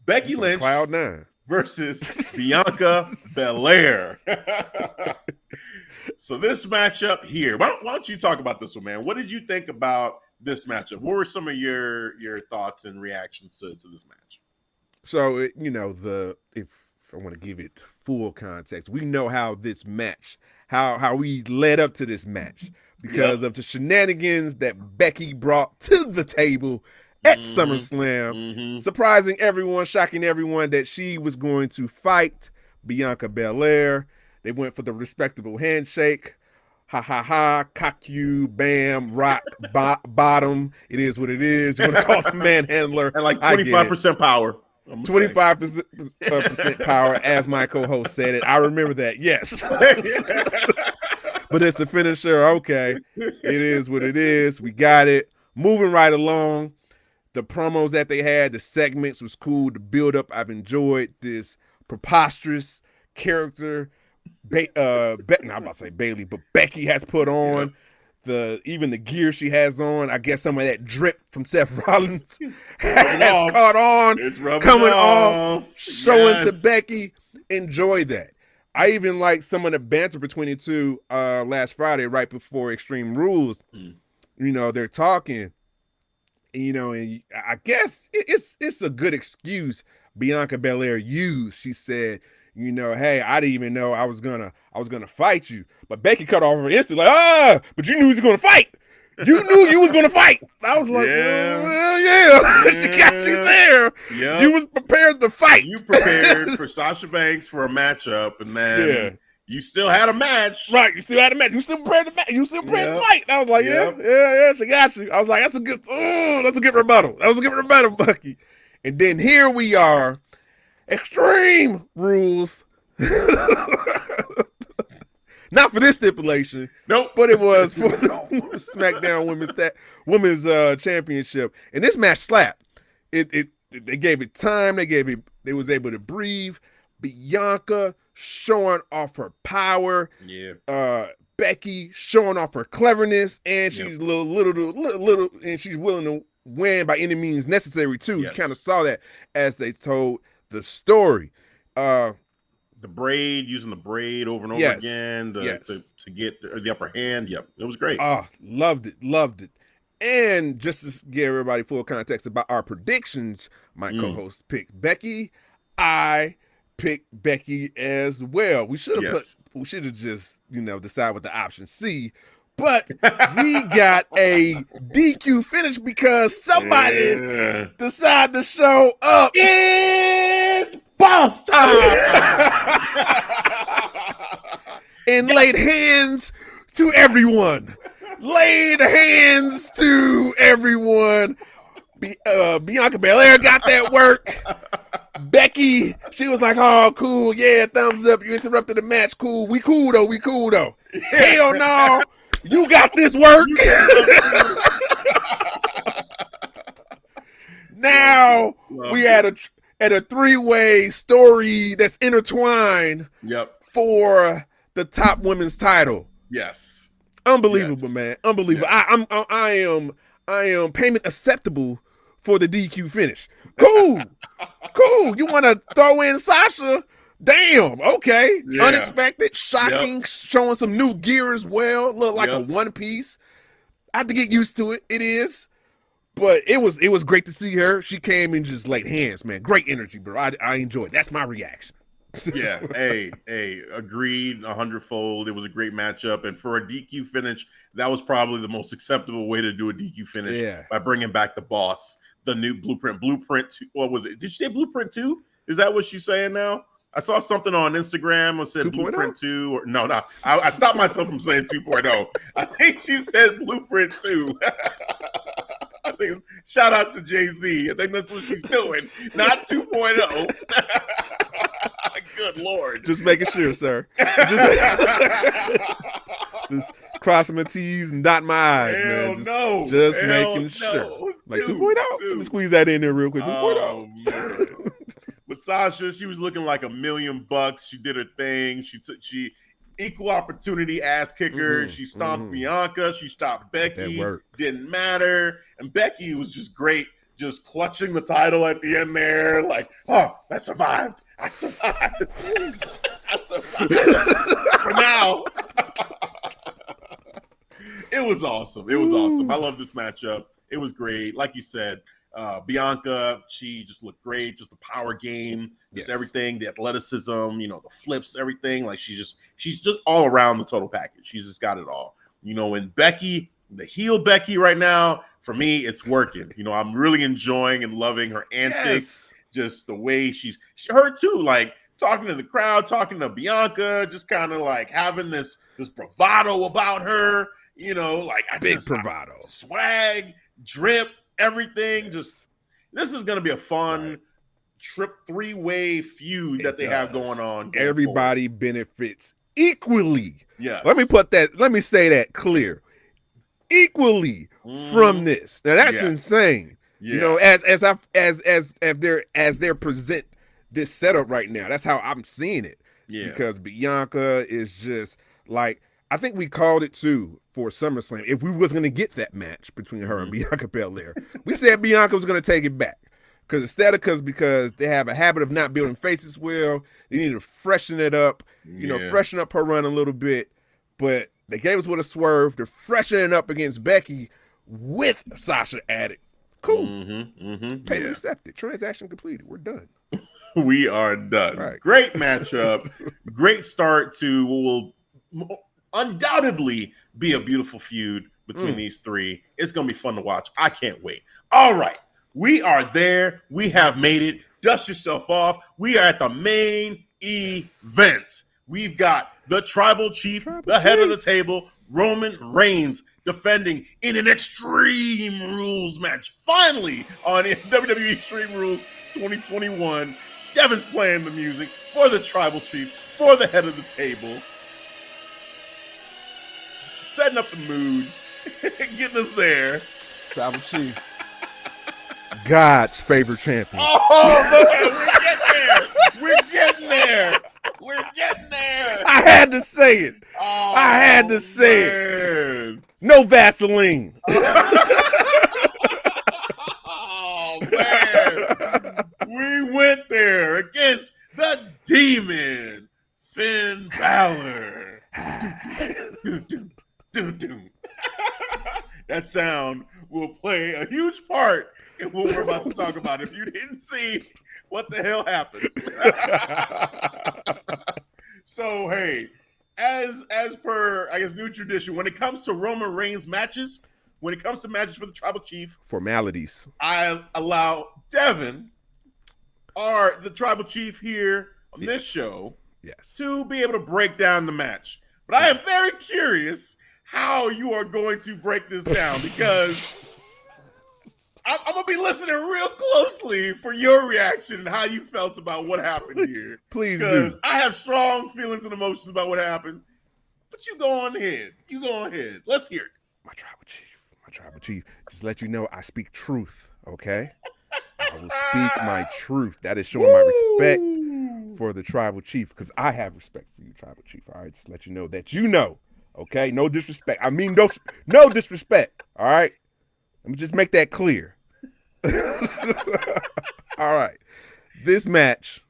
Becky Lynch Cloud 9 versus Bianca Belair. So this matchup here, why don't you talk about this one, man? What did you think about this matchup? What were some of your thoughts and reactions to this match? So, if I want to give it full context, we know how this match, how we led up to this match because of the shenanigans that Becky brought to the table at SummerSlam, surprising everyone, shocking everyone that she was going to fight Bianca Belair. They went for the respectable handshake. Ha ha ha, cock you, bam, rock, bottom. It is what it is. You want to call it manhandler. And like 25% power. 25% power, as my co-host said it. I remember that, yes. But it's a finisher. Okay, it is what it is. We got it. Moving right along. The promos that they had, the segments was cool. The build-up, I've enjoyed this preposterous character. I'm about to say Bailey, but Becky has put on. Even the gear she has on, I guess some of that drip from Seth Rollins has caught on. It's coming off, showing to Becky. Enjoy that. I even like some of the banter between the two last Friday, right before Extreme Rules. They're talking, and I guess it's a good excuse Bianca Belair used. She said, you know, hey, I didn't even know I was gonna fight you. But Becky cut off her instantly, like, but you knew he was gonna fight. You knew you was gonna fight. I was like, yeah. She got you there. Yep. You was prepared to fight. You prepared for Sasha Banks for a matchup, and then you still had a match. Right, you still had a match. You still prepared to fight. And I was like, yeah, she got you. I was like, that's a good rebuttal. That was a good rebuttal, Bucky. And then here we are, Extreme Rules. Not for this stipulation. Nope. But it was for the SmackDown Women's Championship. And this match slapped. They gave it time. They was able to breathe. Bianca showing off her power. Yeah. Becky showing off her cleverness, and she's little, and she's willing to win by any means necessary too. Yes. You kind of saw that as they told the story. The braid, using the braid over and over again to get the upper hand. Yep, it was great. Oh, loved it. And just to give everybody full context about our predictions, my co-host picked Becky. I picked Becky as well. We should have just, decided with the option C. But we got a DQ finish because somebody decided to show up. It's boss time! And laid hands to everyone. Bianca Belair got that work. Becky, she was like, oh, cool. Yeah, thumbs up. You interrupted the match. Cool. We cool, though. Hell no. You got this work. Now we at a three-way story that's intertwined. Yep. For the top women's title. Yes. Unbelievable, man. Unbelievable. Yes. I am payment acceptable for the DQ finish. Cool. You want to throw in Sasha? Damn. Okay. Yeah. Unexpected, shocking, showing some new gear as well. Look like a one piece. I have to get used to it. It is. But it was great to see her. She came and just laid hands, man. Great energy, bro. I enjoyed it. That's my reaction. Yeah, hey, agreed 100-fold. It was a great matchup, and for a DQ finish, that was probably the most acceptable way to do a DQ finish by bringing back the boss, the new Blueprint 2. What was it? Did you say Blueprint 2? Is that what she's saying now? I saw something on Instagram that said 2.0? Blueprint 2. Or no. I stopped myself from saying 2.0. I think she said Blueprint 2. I think shout out to Jay-Z. I think that's what she's doing, not 2.0. Good Lord. Just making sure, sir. Just crossing my T's and dotting my I's, man. Just making sure. Like 2.0. Let me squeeze that in there real quick. 2.0. Man. But Sasha, she was looking like $1 million. She did her thing. She equal opportunity ass kicker. Mm-hmm. She stomped Bianca. She stopped Becky. Didn't matter. And Becky was just great, just clutching the title at the end there. Like, oh, I survived. For now. It was awesome. I love this matchup. It was great. Like you said, Bianca, she just looked great. Just the power game, just everything, the athleticism, the flips, everything. Like she's just all around the total package. She's just got it all. And Becky, the heel Becky right now, for me, it's working. I'm really enjoying and loving her antics. Just the way her too, like talking to the crowd, talking to Bianca, just kind of like having this bravado about her, like big bravado, swag, drip, everything. Just this is gonna be a fun three-way feud that they have going on. Everybody benefits equally. Yeah. Let me say that clear. Equally from this. Now that's insane. Yeah. As they're present this setup right now, that's how I'm seeing it. Yeah. Because Bianca is just like, I think we called it too for SummerSlam. If we was gonna get that match between her and Bianca Belair, we said Bianca was gonna take it back. Because because they have a habit of not building faces well, they need to freshen it up, freshen up her run a little bit. But they gave us with a swerve. They're freshening up against Becky with Sasha added. Cool. Payment accepted. Transaction completed. We're done. We are done. Right. Great matchup. Great start to what will undoubtedly be a beautiful feud between these three. It's going to be fun to watch. I can't wait. All right. We are there. We have made it. Dust yourself off. We are at the main event. We've got the Tribal Chief, the head of the table, Roman Reigns, defending in an Extreme Rules match. Finally on WWE Extreme Rules 2021. Devin's playing the music for the Tribal Chief, for the head of the table. Setting up the mood, getting us there. Tribal Chief. God's favorite champion. Oh, man, we're getting there. We're getting there. We're getting there. I had to say it. Oh, I had to say it. No Vaseline. Oh, man. We went there against the Demon, Finn Bálor. That sound will play a huge part in what we're about to talk about. If you didn't see what the hell happened. So, hey, as per, I guess, new tradition, when it comes to Roman Reigns matches, when it comes to matches for the Tribal Chief, formalities, I allow Devin, the Tribal Chief here on this show, to be able to break down the match. But I am very curious how you are going to break this down, because I'm going to be listening real closely for your reaction and how you felt about what happened here. Please do. Because I have strong feelings and emotions about what happened. But you go on ahead. You go on ahead. Let's hear it. My Tribal Chief. Just let you know I speak truth, okay? I will speak my truth. That is showing my respect for the Tribal Chief, because I have respect for you, Tribal Chief. All right, just let you know that you know, okay? No disrespect. I mean, no disrespect, all right? Let me just make that clear. All right. This match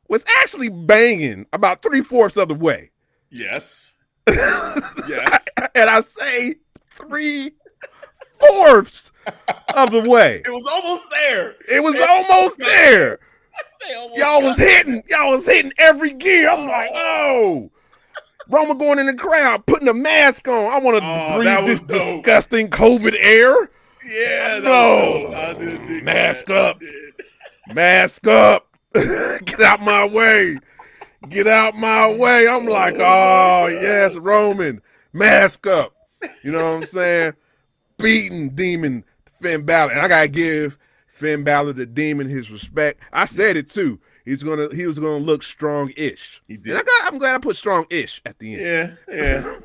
was actually banging about 3/4 of the way. Yes. Yes. And I say 3/4 of the way. It was almost there. It was almost there. Y'all was hitting every gear. I'm like, oh. Roman going in the crowd, putting a mask on. I want to breathe this disgusting COVID air. Yeah, no. Mask up. Mask up. Get out my way. Get out my way. I'm like, oh, yes, Roman. Mask up. You know what I'm saying? Beating Demon Finn Bálor. And I got to give Finn Bálor, the Demon, his respect. I said it, too. He was gonna look strong-ish. He did. And I'm glad I put strong-ish at the end. Yeah.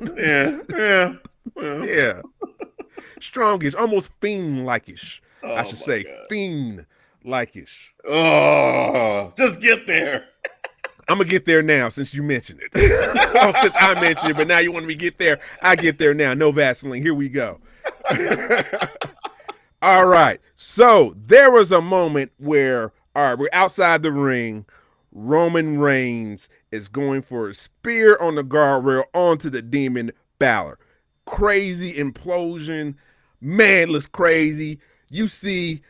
Well. Yeah. Strongish, almost fiend-like-ish. I should say fiend-like-ish. Oh, just get there. I'm gonna get there now since you mentioned it. Since I mentioned it, but now you want me to get there. I get there now. No Vaseline. Here we go. All right. So there was a moment where, all right, we're outside the ring. Roman Reigns is going for a spear on the guardrail onto the Demon Bálor. Crazy implosion. Man, looks crazy. You see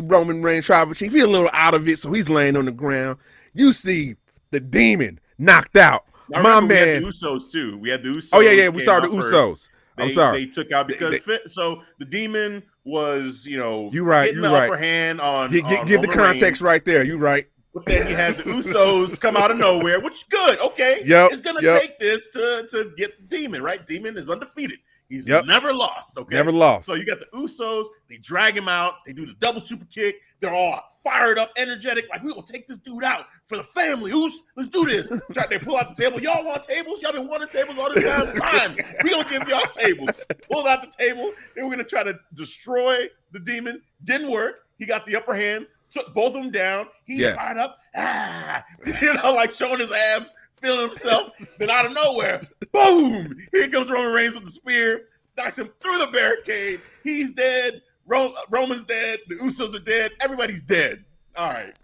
Roman Reigns, Tribal Chief. He's a little out of it, so he's laying on the ground. You see the Demon knocked out. My man. We had the Usos too. We had the Usos. Oh yeah. We saw the Usos. I'm sorry. They took out because so the Demon was, you right, getting the upper hand on. Give the context Reigns. Right there. You right. But then you had the Usos come out of nowhere, which is good. Okay, it's gonna take this to get the Demon right. Demon is undefeated. He's never lost. Okay, never lost. So you got the Usos. They drag him out. They do the double super kick. They're all fired up, energetic. Like, we gonna take this dude out for the family. Let's do this. They pull out the table. Y'all want tables? Y'all been wanting tables all this time. Fine. We gonna give y'all tables. Pulled out the table. They were gonna try to destroy the Demon. Didn't work. He got the upper hand. Took both of them down. He's fired up. Like showing his abs, feeling himself. Then out of nowhere, boom! Here comes Roman Reigns with the spear. Knocks him through the barricade. He's dead. Roman's dead. The Usos are dead. Everybody's dead. All right.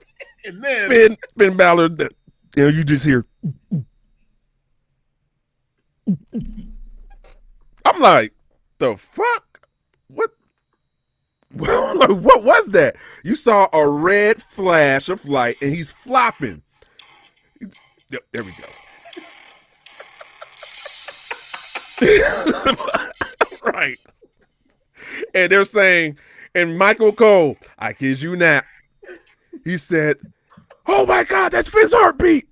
And then Finn Bálor, you just hear. I'm like, the fuck? What was that? You saw a red flash of light, and he's flopping. Yep, there we go. Right. And they're saying, and Michael Cole, I kid you not, he said, "Oh my God, that's Finn's heartbeat."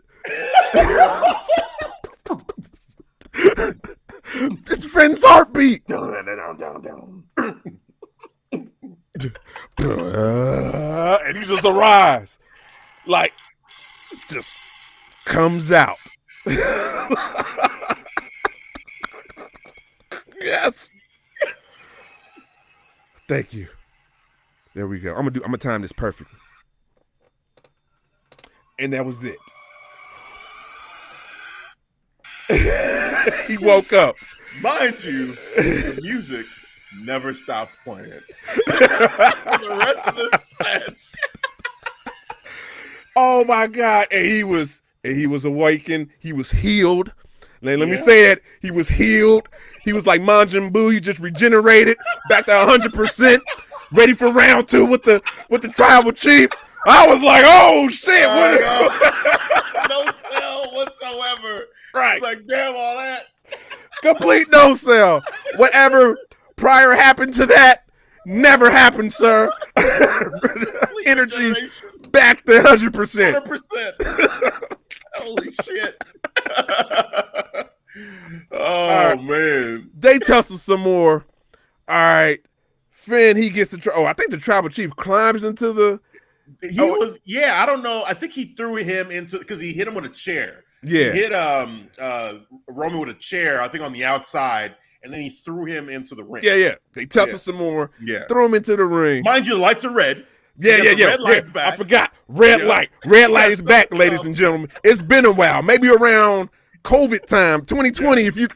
It's Finn's heartbeat. And he just arrives, like, just comes out. Yes. Thank you. There we go. I'm gonna time this perfectly. And that was it. He woke up. Mind you, the music never stops playing. The rest of this match. Oh my God. And he was awakened. He was healed. Let me say it. He was healed. He was like Majin Buu. He just regenerated back to 100%, ready for round 2 with the tribal chief. I was like, oh shit. No sell whatsoever. Right. Like, damn, all that. Complete no sell. Whatever prior happened to that never happened, sir. Energy back to 100%. 100%. Holy shit. Oh, man. They tussle some more. All right. Finn, he gets the I think the tribal chief climbs into the. I don't know. I think he threw him into, because he hit him with a chair. Yeah. He hit Roman with a chair, I think on the outside, and then he threw him into the ring. Yeah. They tussle some more. Yeah. Throw him into the ring. Mind you, the lights are red. Yeah. Red light's back. I forgot. Red light. Red light is back, ladies and gentlemen. It's been a while. Maybe around COVID time, 2020, if you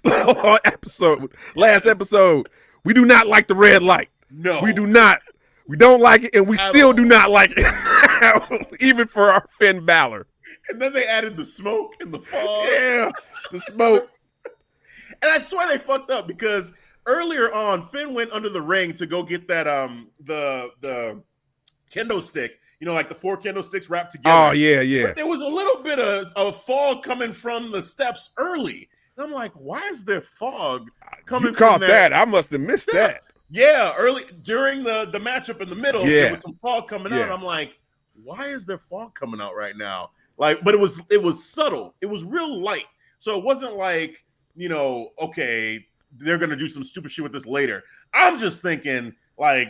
last episode. We do not like the red light. No. We do not. We don't like it, and we still do not like it. Even for our Finn Bálor. And then they added the smoke and the fog. Yeah, the smoke. And I swear they fucked up, because earlier on, Finn went under the ring to go get that the kendo stick, like the 4 kendo sticks wrapped together. Oh, yeah. But there was a little bit of fog coming from the steps early. And I'm like, why is there fog coming you caught from that? I must have missed that. Yeah, early during the matchup in the middle, there was some fog coming out. I'm like, why is there fog coming out right now? Like, but it was subtle. It was real light. So it wasn't like, okay, they're gonna do some stupid shit with this later. I'm just thinking like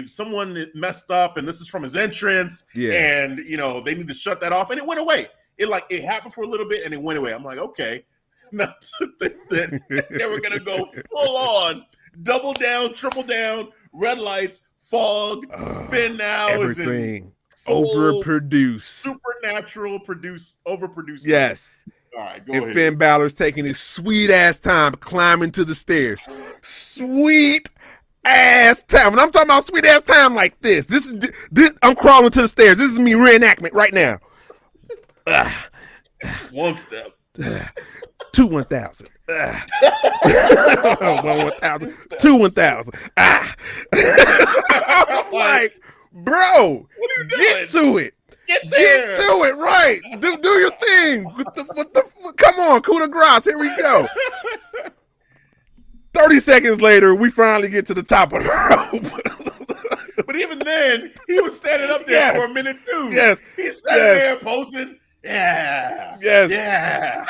someone messed up and this is from his entrance. Yeah. And they need to shut that off. And it went away. It happened for a little bit and it went away. I'm like, okay. Not to think that they were gonna go full on, double down, triple down, red lights, fog, Finn now everything overproduced, supernatural overproduced. Yes. All right, go ahead. And Finn Balor's taking his sweet ass time climbing to the stairs. Sweet ass time. When I'm talking about sweet ass time like this, this I'm crawling to the stairs. This is me reenactment right now. One step. 2 1,000. 1 1,000. 2 1,000. Like, bro, what are you doing? Get to it. Get there. Get to it, right? Do your thing. Come on, coup de grace. Here we go. 30 seconds later, we finally get to the top of the rope. But even then, he was standing up there for a minute too. Yes. He's standing there posing. Yeah. Yes. Yeah.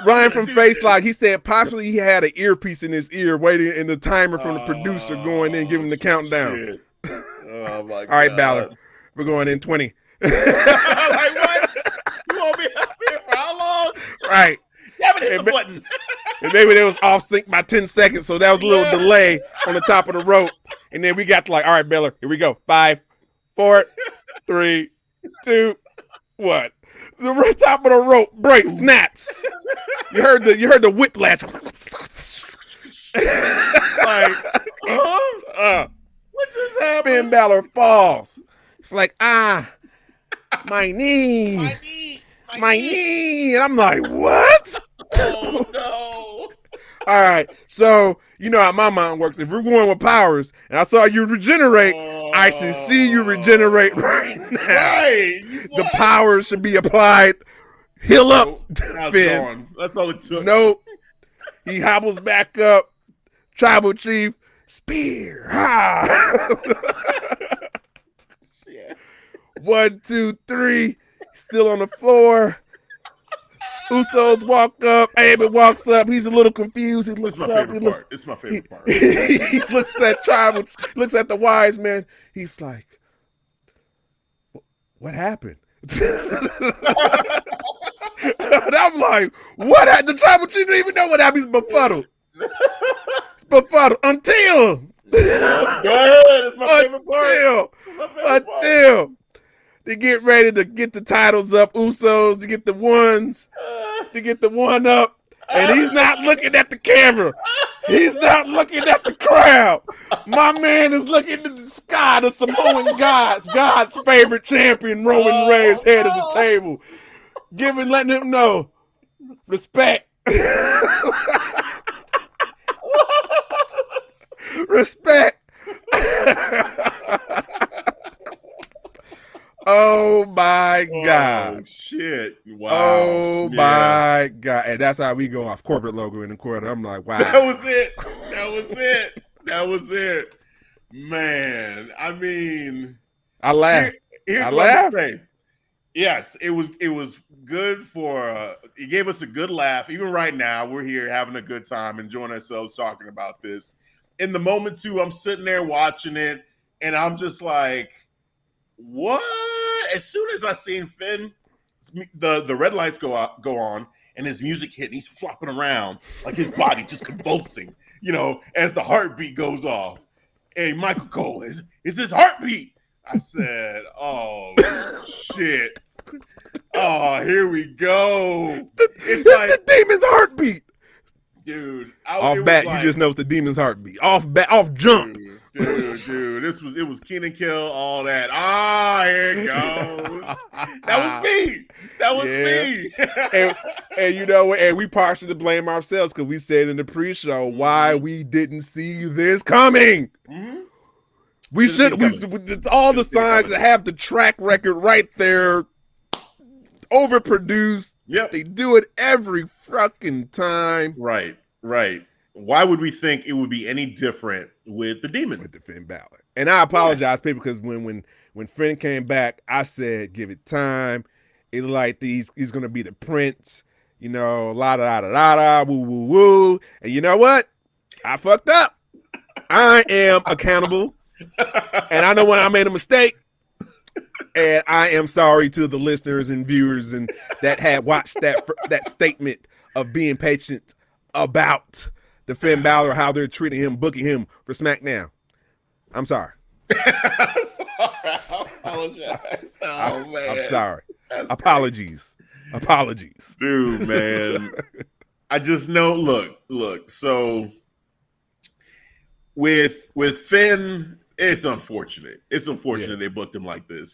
Ryan from Facelock, he said possibly he had an earpiece in his ear waiting and the timer from the producer going in, giving the countdown. Oh my God. All right, Bálor. We're going in 20. Like what? You want me up here for how long? Right. You haven't hit the button. And maybe they was off sync by 10 seconds, so that was a little delay on the top of the rope. And then we got to like, all right, Bálor, here we go. 5, 4, 3, 2, 1. The top of the rope breaks, snaps. You heard the whiplash. Like, what just happened? Finn Bálor falls. It's like, my knee. My knee. And I'm like, what? Oh no. All right, so you know how my mind works. If we're going with powers, and I saw you regenerate, I should see you regenerate right now. Right. The powers should be applied. Heal up, Now it's Finn. gone. That's all it took. Nope. He hobbles back up. Tribal chief, spear. Ha! Shit. 1, 2, 3. Still on the floor. Usos walk up. Abel walks up. He's a little confused. He looks It's my up. favorite He looks, part. It's my favorite part. he looks at tribal. Looks at the wise man. He's like, "What happened?" And I'm like, "What happened?" The tribal chief didn't even know what happened. He's befuddled. Befuddled until. Go ahead. It's my favorite part. Until they get ready to get the titles up, Usos to get the ones, to get the one up, and he's not looking at the camera. He's not looking at the crowd. My man is looking to the sky, the Samoan God's favorite champion, Roman Reigns, head of the table, letting him know respect. Respect. Oh my God. Oh, shit. Wow. Oh my God. And that's how we go off corporate logo in the corner. I'm like, wow. That was it. That was it. Man, I mean, I laughed. Here's I what I'm laughed. saying. Yes, it was good for it gave us a good laugh. Even right now, we're here having a good time, enjoying ourselves talking about this. In the moment too, I'm sitting there watching it, and I'm just like, what? As soon as I seen Finn, the red lights go on, and his music hit, and he's flopping around like his body just convulsing, as the heartbeat goes off. Hey, Michael Cole, is his heartbeat? I said, oh shit. Oh, here we go. It's like the demon's heartbeart. Dude, Off bat, you just know it's the demon's heartbeat. Off jump. Dude, it was Keenan Kill, all that. Here it goes. That was me. And you know what? And we partially blame ourselves because we said in the pre-show why we didn't see this coming. Mm-hmm. We should. It's all the signs that have the track record right there. Overproduced. Yep. They do it every fucking time. Right. Why would we think it would be any different with the Demon? With the Finn Bálor. And I apologize, people, because when Finn came back, I said, give it time. It like he's gonna be the prince, la da da da da, woo woo woo. And you know what? I fucked up. I am accountable. And I know when I made a mistake. And I am sorry to the listeners and viewers and that had watched that statement of being patient about the Finn Bálor, how they're treating him, booking him for SmackDown. I'm sorry. I apologize. Oh, man. I'm sorry. Apologies. Dude, man. I just know, look. So with Finn, it's unfortunate. They booked him like this,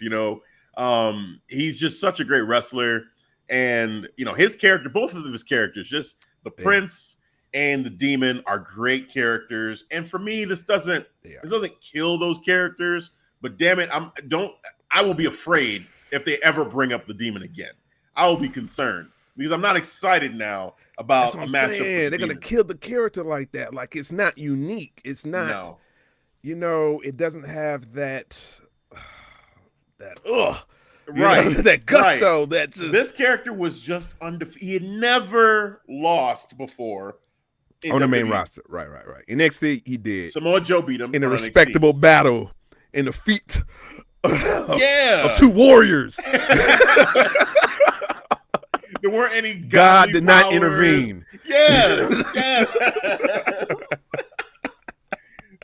He's just such a great wrestler. And, his character, both of his characters, just the Prince and the Demon are great characters. And for me, this doesn't kill those characters, but damn it, I will be afraid if they ever bring up the Demon again. I will be concerned because I'm not excited now about a matchup. They're going to kill the character like that. Like, it's not unique. It's not. No. It doesn't have that that gusto. Right. That just... This character was just undefeated. He had never lost before on the main roster. Right. In NXT, he did. Samoa Joe beat him in a respectable battle in the feet of two warriors. There weren't any God did not powers. intervene. Yes.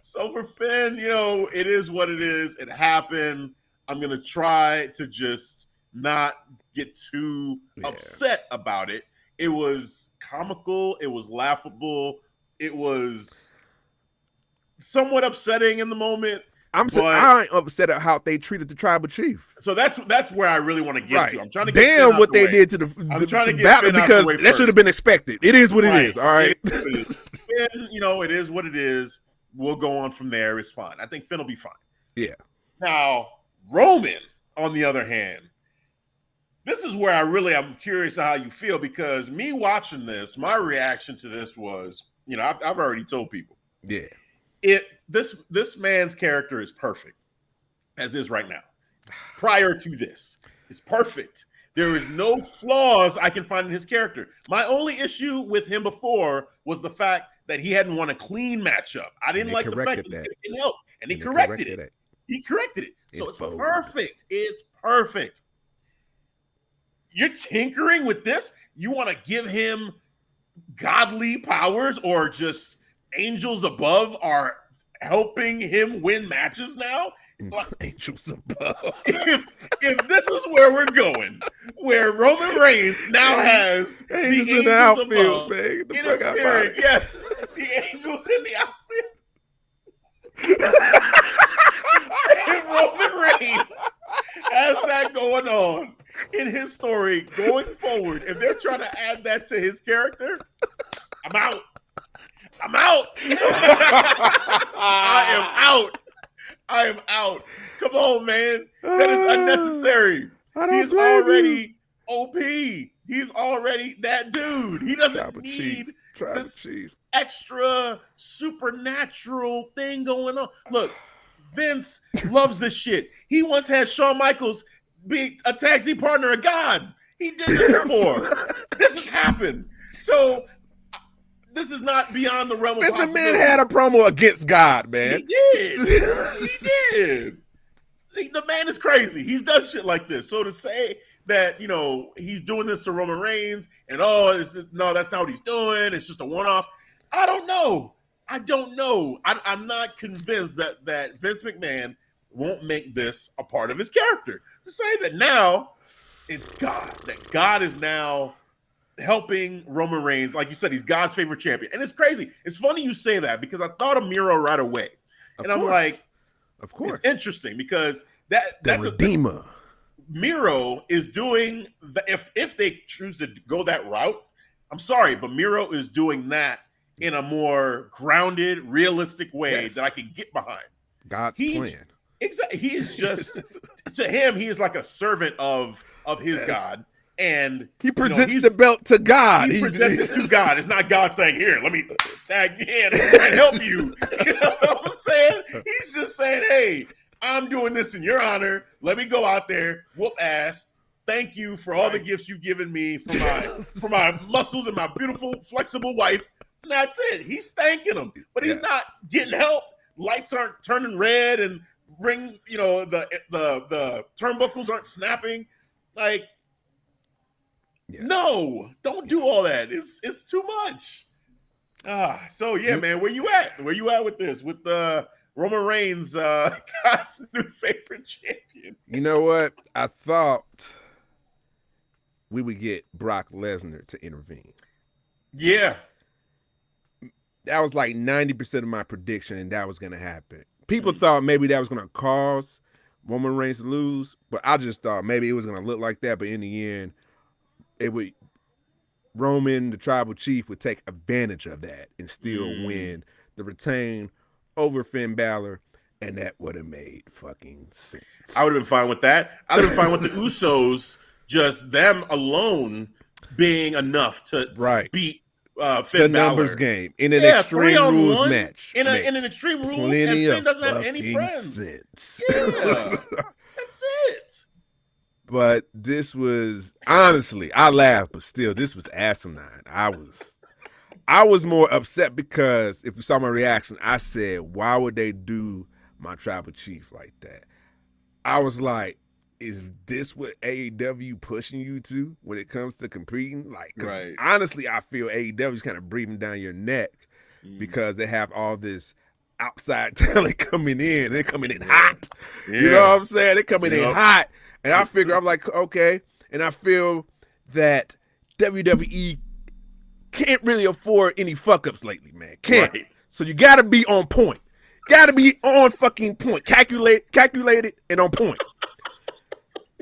So for Finn, it is what it is. It happened. I'm going to try to just not get too upset about it. It was comical. It was laughable. It was somewhat upsetting in the moment. I ain't upset at how they treated the tribal chief. So that's where I really want to get to. I'm trying to get damn what they did to the Bálor, because that should have been expected. It is what it is. All right. Finn, it is what it is. We'll go on from there. It's fine. I think Finn will be fine. Yeah. Now, Roman, on the other hand, this is where I'm curious how you feel, because me watching this, my reaction to this was, I've already told people. Yeah. This man's character is perfect, as is right now. Prior to this, it's perfect. There is no flaws I can find in his character. My only issue with him before was the fact that he hadn't won a clean matchup. I didn't like the fact that he didn't help, and he corrected it. He corrected it. So it's perfect. It's perfect. You're tinkering with this? You want to give him godly powers, or just angels above are helping him win matches now? Angels above. If this is where we're going, where Roman Reigns now has the angels in the outfield, man. Get the fuck out of here. Yes, the angels in the outfield. If Roman Reigns has that going on in his story going forward, if they're trying to add that to his character, I'm out. I am out. Come on, man. That is unnecessary. He's already OP. He's already that dude. He doesn't need this extra supernatural thing going on. Look, Vince loves this shit. He once had Shawn Michaels be a tag team partner of God. He did this before. This has happened. So this is not beyond the realm of possibility. This man had a promo against God, man. He did. The man is crazy. He's done shit like this. So to say that, he's doing this to Roman Reigns and no, that's not what he's doing. It's just a one-off. I don't know. I'm not convinced that Vince McMahon won't make this a part of his character. To say that now it's God, that God is now helping Roman Reigns. Like you said, he's God's favorite champion. And it's crazy. It's funny you say that, because I thought of Miro right away. I'm like, of course. It's interesting because that's a redeemer. Miro is doing if they choose to go that route, I'm sorry, but Miro is doing that in a more grounded, realistic way that I can get behind. God's plan. Exactly. He is just to him, he is like a servant of his God. And he presents the belt to God. He presents it to God. It's not God saying, "Here, let me tag you in and help you." You know what I'm saying? He's just saying, "Hey, I'm doing this in your honor. Let me go out there, whoop ass. Thank you for all the gifts you've given me for my muscles and my beautiful, flexible wife." And that's it. He's thanking him, but he's not getting help. Lights aren't turning red, and the turnbuckles aren't snapping. Like. Yeah. No, don't do all that. It's too much. So yeah, man, where you at? Where you at with this? With Roman Reigns, God's new favorite champion. You know what? I thought we would get Brock Lesnar to intervene. Yeah. That was like 90% of my prediction, and that was going to happen. People thought maybe that was going to cause Roman Reigns to lose, but I just thought maybe it was going to look like that, but in the end, Roman, the tribal chief, would take advantage of that and still win the retain over Finn Bálor, and that would have made fucking sense. I would have been fine with that. I would have been fine with the Usos, just them alone being enough to beat Finn the numbers Bálor. Game in an Extreme Rules match. In an Extreme Rules, and Finn doesn't have any friends. Sense. Yeah, that's it. But this was, honestly, I laughed, but still, this was asinine. I was more upset because if you saw my reaction, I said, why would they do my tribal chief like that? I was like, is this what AEW pushing you to when it comes to competing? Like, honestly, I feel AEW is kind of breathing down your neck because they have all this outside talent coming in. They're coming in hot. Yeah. You know what I'm saying? They're coming in hot. And I figure, I'm like, okay. And I feel that WWE can't really afford any fuck-ups lately, man. Can't. Right. So you got to be on point. Gotta be on fucking point. Calculated and on point.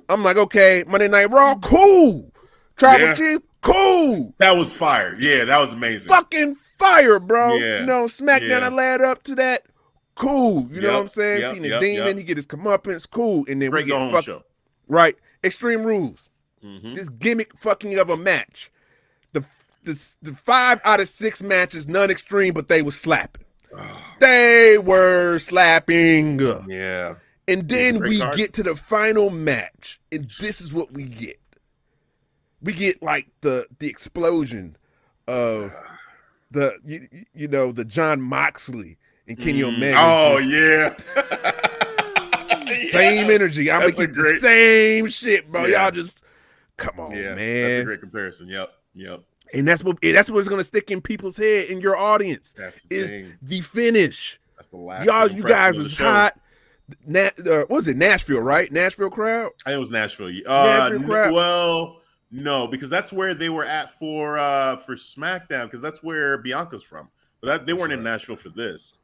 I'm like, okay, Monday Night Raw, cool. Tribal Chief, cool. That was fire. Yeah, that was amazing. Fucking fire, bro. Yeah. You know, SmackDown, I led up to that. Cool. You know what I'm saying? Tina Demon, he get his comeuppance, cool. And then Great we get go-home show. Right. Extreme Rules. Mm-hmm. This gimmick fucking of a match. The 5 out of 6 matches, none extreme, but they were slapping. They were slapping. Yeah. And then we get to the final match, and this is what we get. We get like the explosion of the the John Moxley and Kenny Omega. Oh yeah. Same energy. I'm gonna get the same shit, bro. Yeah. Y'all just come on, man. That's a great comparison. Yep. And that's what's gonna stick in people's head in your audience. That's the finish. That's the last. You guys was hot. What was it? Nashville, right? Nashville crowd. I think it was Nashville. Nashville crowd. Well, no, because that's where they were at for SmackDown, because that's where Bianca's from. But they weren't in Nashville for this.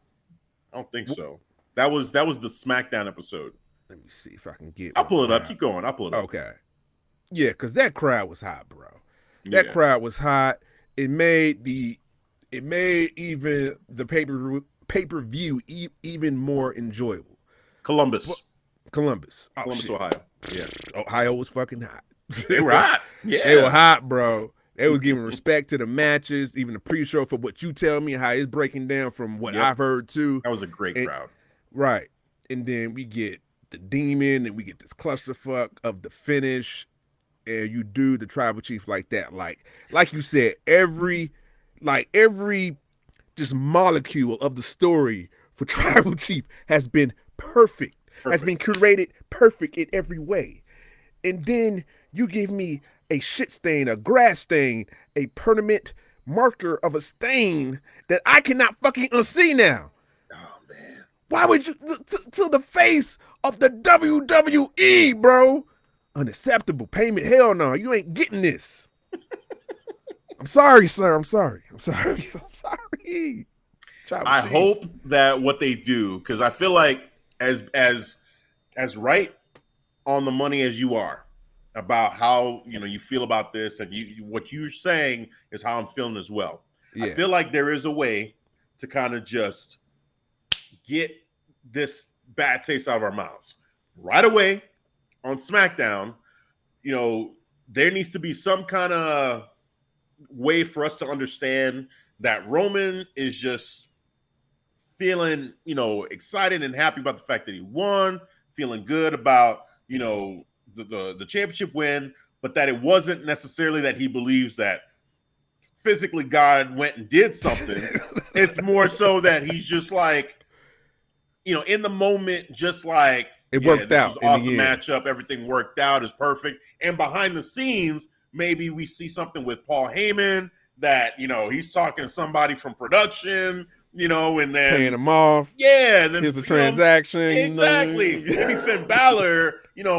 I don't think so. That was the SmackDown episode. Let me see if I can get. I'll pull it up. Keep going. I'll pull it up. Okay. Yeah, because that crowd was hot, bro. That crowd was hot. It made even the pay-per-view even more enjoyable. Columbus, Ohio. Yeah, Ohio was fucking hot. They were hot. Yeah, they were hot, bro. They was giving respect to the matches, even the pre-show for what you tell me, how it's breaking down from what I've heard too. That was a great crowd. Right. And then we get the Demon and we get this clusterfuck of the finish. And you do the Tribal Chief like that. Like you said, every just molecule of the story for Tribal Chief has been perfect. Has been curated perfect in every way. And then you give me a shit stain, a grass stain, a permanent marker of a stain that I cannot fucking unsee now. Oh, man. Why would you, to the face of the WWE, bro? Unacceptable payment. Hell no, you ain't getting this. I'm sorry, sir. I'm sorry. I hope that what they do, because I feel like as right on the money as you are about how you feel about this, and what you're saying is how I'm feeling as well. Yeah. I feel like there is a way to kind of just get this bad taste out of our mouths right away on SmackDown. There needs to be some kind of way for us to understand that Roman is just feeling, excited and happy about the fact that he won, feeling good about, the championship win, but that it wasn't necessarily that he believes that physically God went and did something. It's more so that he's just like, in the moment, just like, it worked out. This is awesome matchup. Everything worked out. Is perfect. And behind the scenes, maybe we see something with Paul Heyman that, he's talking to somebody from production, and then paying him off. Yeah. And then here's the transaction. Exactly. Maybe Finn Bálor,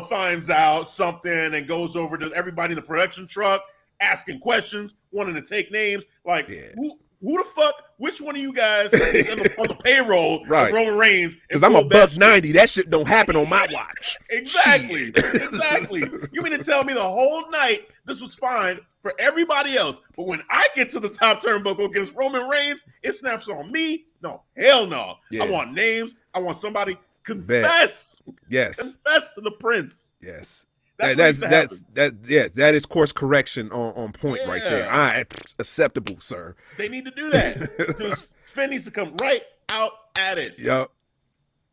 finds out something and goes over to everybody in the production truck, asking questions, wanting to take names. Like, who the fuck? Which one of you guys is on the payroll of Roman Reigns? Because I'm a $190. That shit don't happen on my watch. Exactly. You mean to tell me the whole night this was fine for everybody else, but when I get to the top turnbuckle against Roman Reigns, it snaps on me? No, hell no. Yeah. I want names. I want somebody confess. Yes. Confess to the prince. Yes. That is course correction on point right there. Acceptable, sir. They need to do that because Finn needs to come right out at it. Yep.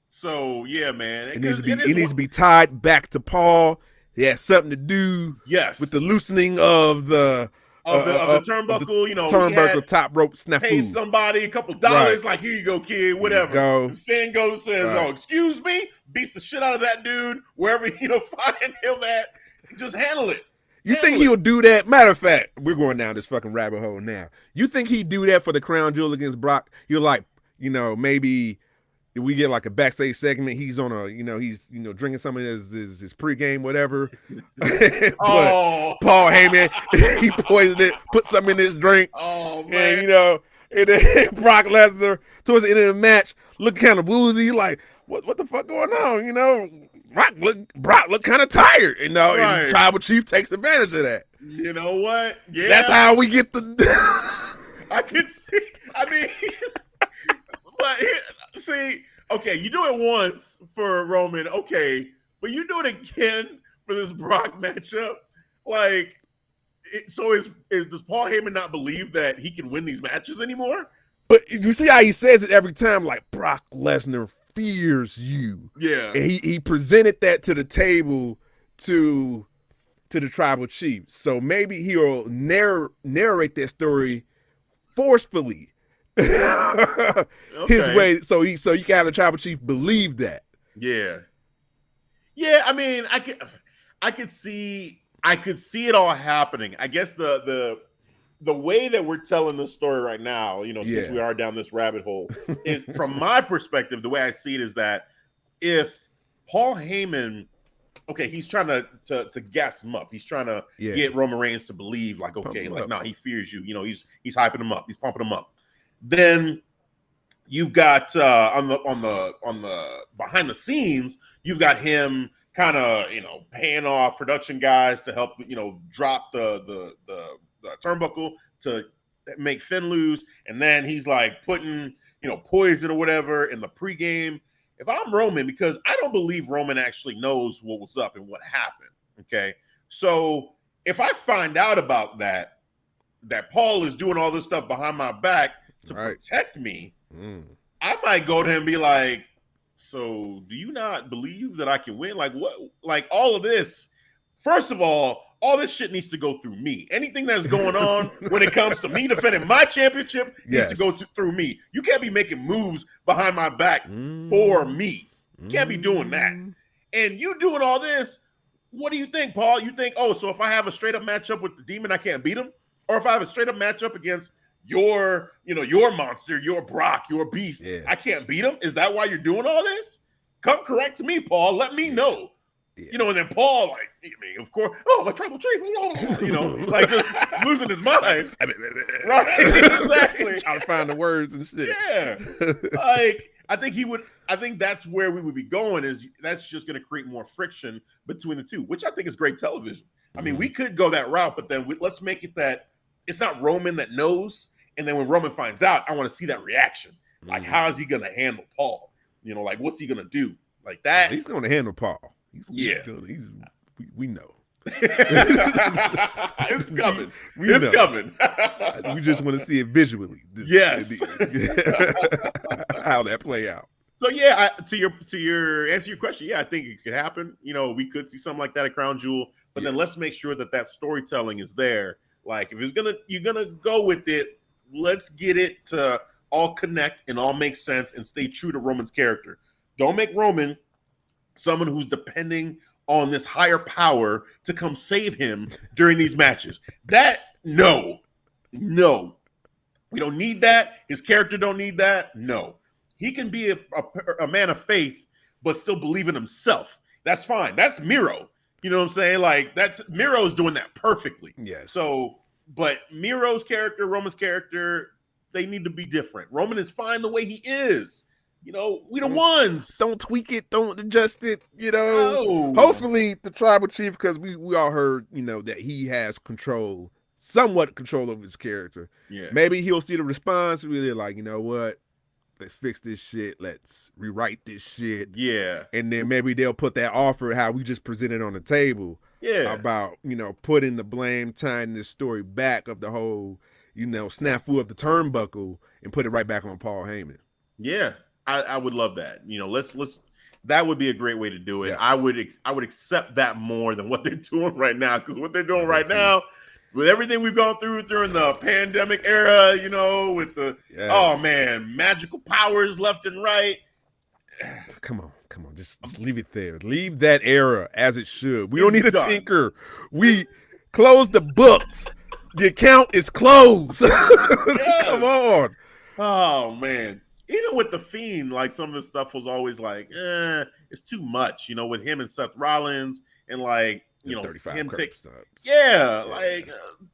So yeah, man, it needs to be tied back to Paul. He has something to do. Yes. With the loosening of the turnbuckle. Turnbuckle top rope snafu. Paid somebody a couple dollars, like, here you go, kid, whatever. And Finn goes and says, "Oh, excuse me," beats the shit out of that dude wherever find him at. Just handle it. You think he'll do that? Matter of fact, we're going down this fucking rabbit hole now. You think he'd do that for the crown jewel against Brock? You're like, maybe we get like a backstage segment. He's on he's drinking some of his pregame, whatever. Paul Heyman, he poisoned it, put something in his drink. Oh man. And then Brock Lesnar towards the end of the match, look kind of woozy, like what the fuck going on? You know, Brock look kind of tired. You know, Right. and Tribal Chief takes advantage of that. You know what? Yeah, That's how we get the. I can see. I mean, but see, okay, you do it once for Roman, okay, but you do it again for this Brock matchup. Like, does Paul Heyman not believe that he can win these matches anymore? But you see how he says it every time, like Brock Lesnar fears you. Yeah, and he presented that to the table to the Tribal Chief. So maybe he'll narrate that story forcefully his way, so you can have the Tribal Chief believe that. Yeah. I mean, I could see it all happening. I guess the way that we're telling this story right now, you know, since we are down this rabbit hole, is from my perspective, the way I see it is that if Paul Heyman, okay, he's trying to gas him up. He's trying to get Roman Reigns to believe, like, okay, like, no, he fears you. You know, he's hyping him up. He's pumping him up. Then you've got on the behind the scenes, you've got him kind of, you know, paying off production guys to help, you know, drop the turnbuckle to make Finn lose, and then he's like putting, you know, poison or whatever in the pregame. If I'm Roman, because I don't believe Roman actually knows what was up and what happened. Okay, so if I find out about that Paul is doing all this stuff behind my back to protect me, I might go to him and be like, so do you not believe that I can win? Like, what? Like, all of this, first of all this shit needs to go through me. Anything that's going on when it comes to me defending my championship needs to go through me. You can't be making moves behind my back for me. You can't be doing that. And you doing all this, what do you think, Paul? You think, oh, so if I have a straight up matchup with the Demon, I can't beat him? Or if I have a straight up matchup against your monster, your Brock, your Beast, I can't beat him? Is that why you're doing all this? Come correct me, Paul. Let me know. You know, and then Paul, like, I mean, of course, my Tribal Chief, you know, like just losing his mind. Right, exactly. Trying to find the words and shit. Yeah. Like, I think that's where we would be going, is that's just going to create more friction between the two, which I think is great television. I mean, we could go that route, but then let's make it that it's not Roman that knows. And then when Roman finds out, I want to see that reaction. Like, how is he going to handle Paul? You know, like, what's he going to do? Like that. He's going to handle Paul. We know. It's coming. It's coming. We just want to see it visually. Yes. How that play out. So yeah, to your answer your question, yeah, I think it could happen. You know, we could see something like that at Crown Jewel, but then let's make sure that storytelling is there. Like, if you're gonna go with it, let's get it to all connect and all make sense and stay true to Roman's character. Don't make Roman someone who's depending on this higher power to come save him during these matches. No. We don't need that. His character don't need that. No. He can be a man of faith, but still believe in himself. That's fine. That's Miro. You know what I'm saying? Like, Miro's doing that perfectly. Yes. So, but Miro's character, Roman's character, they need to be different. Roman is fine the way he is. You know, we the ones. Don't tweak it. Don't adjust it. You know, Hopefully the Tribal Chief, because we all heard, you know, that he has somewhat control over his character. Yeah. Maybe he'll see the response, really like, you know what? Let's fix this shit. Let's rewrite this shit. Yeah. And then maybe they'll put that offer, how we just presented on the table. Yeah. About, you know, putting the blame, tying this story back of the whole, you know, snafu of the turnbuckle and put it right back on Paul Heyman. Yeah. I would love that. You know, let's that would be a great way to do it. Yeah. I would accept that more than what they're doing right now, because what they're doing right now, with everything we've gone through during the pandemic era, you know, with the magical powers left and right. Come on, just leave it there. Leave that era as it should. We don't need a tinker. We close the books. The account is closed. Come on. Oh man. Even with the Fiend, like, some of the stuff was always like, it's too much, you know, with him and Seth Rollins, and like, you know, him take, like,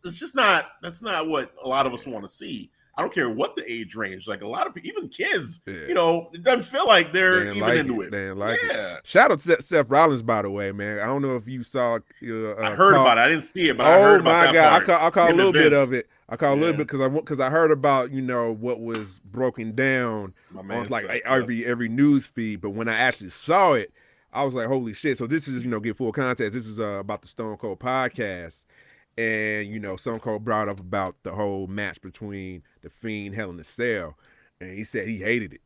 it's just not, that's not what a lot of us want to see. I don't care what the age range. Like a lot of people, even kids, you know, it doesn't feel like they're even into it. They like it. Shout out to Seth Rollins, by the way, man. I don't know if you saw. I heard about it. I didn't see it, but I heard about that part. I caught a little bit of it. I caught a little bit because I heard about, you know, what was broken down on like every news feed. But when I actually saw it, I was like, holy shit. So this is, you know, get full context. This is about the Stone Cold podcast. And, you know, Stone Cold brought up about the whole match between The Fiend, Hell in a Cell. And he said he hated it.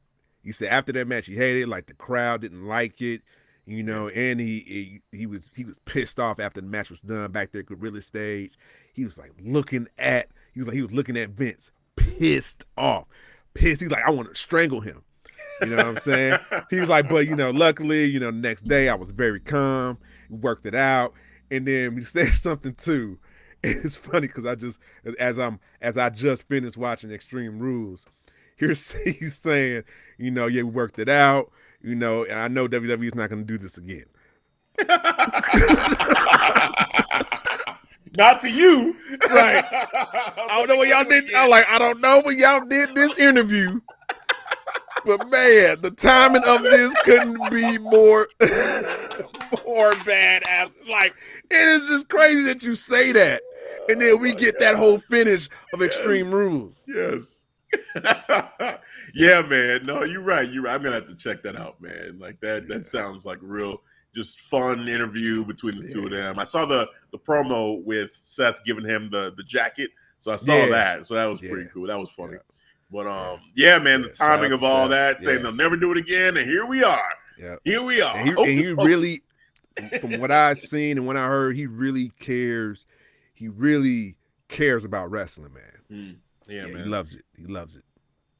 He said after that match, he hated it. Like the crowd didn't like it, you know, and he was pissed off after the match was done back there at Gorilla Stage. He was like looking at Vince, pissed off. He's like, I want to strangle him. You know what I'm saying? He was like, but, you know, luckily, you know, the next day I was very calm. We worked it out. And then we said something too. It's funny because as I just finished watching Extreme Rules, he's saying, you know, yeah, we worked it out, you know, and I know WWE's not going to do this again. Not to you, right? I don't know what y'all did. I don't know what y'all did this interview, but man, the timing of this couldn't be more badass. Like, it is just crazy that you say that. And then we get that whole finish of Extreme Rules. Yes. Yeah, man. No, you're right. I'm going to have to check that out, man. Like that sounds like real, just fun interview between the two of them. I saw the promo with Seth giving him the jacket. So I saw that. So that was pretty cool. That was funny. But yeah, man, the timing of all that, saying they'll never do it again. And here we are. Yeah. Here we are. And he really, from what I've seen and what I heard, he really cares. He really cares about wrestling, man. Yeah, man. He loves it. He loves it.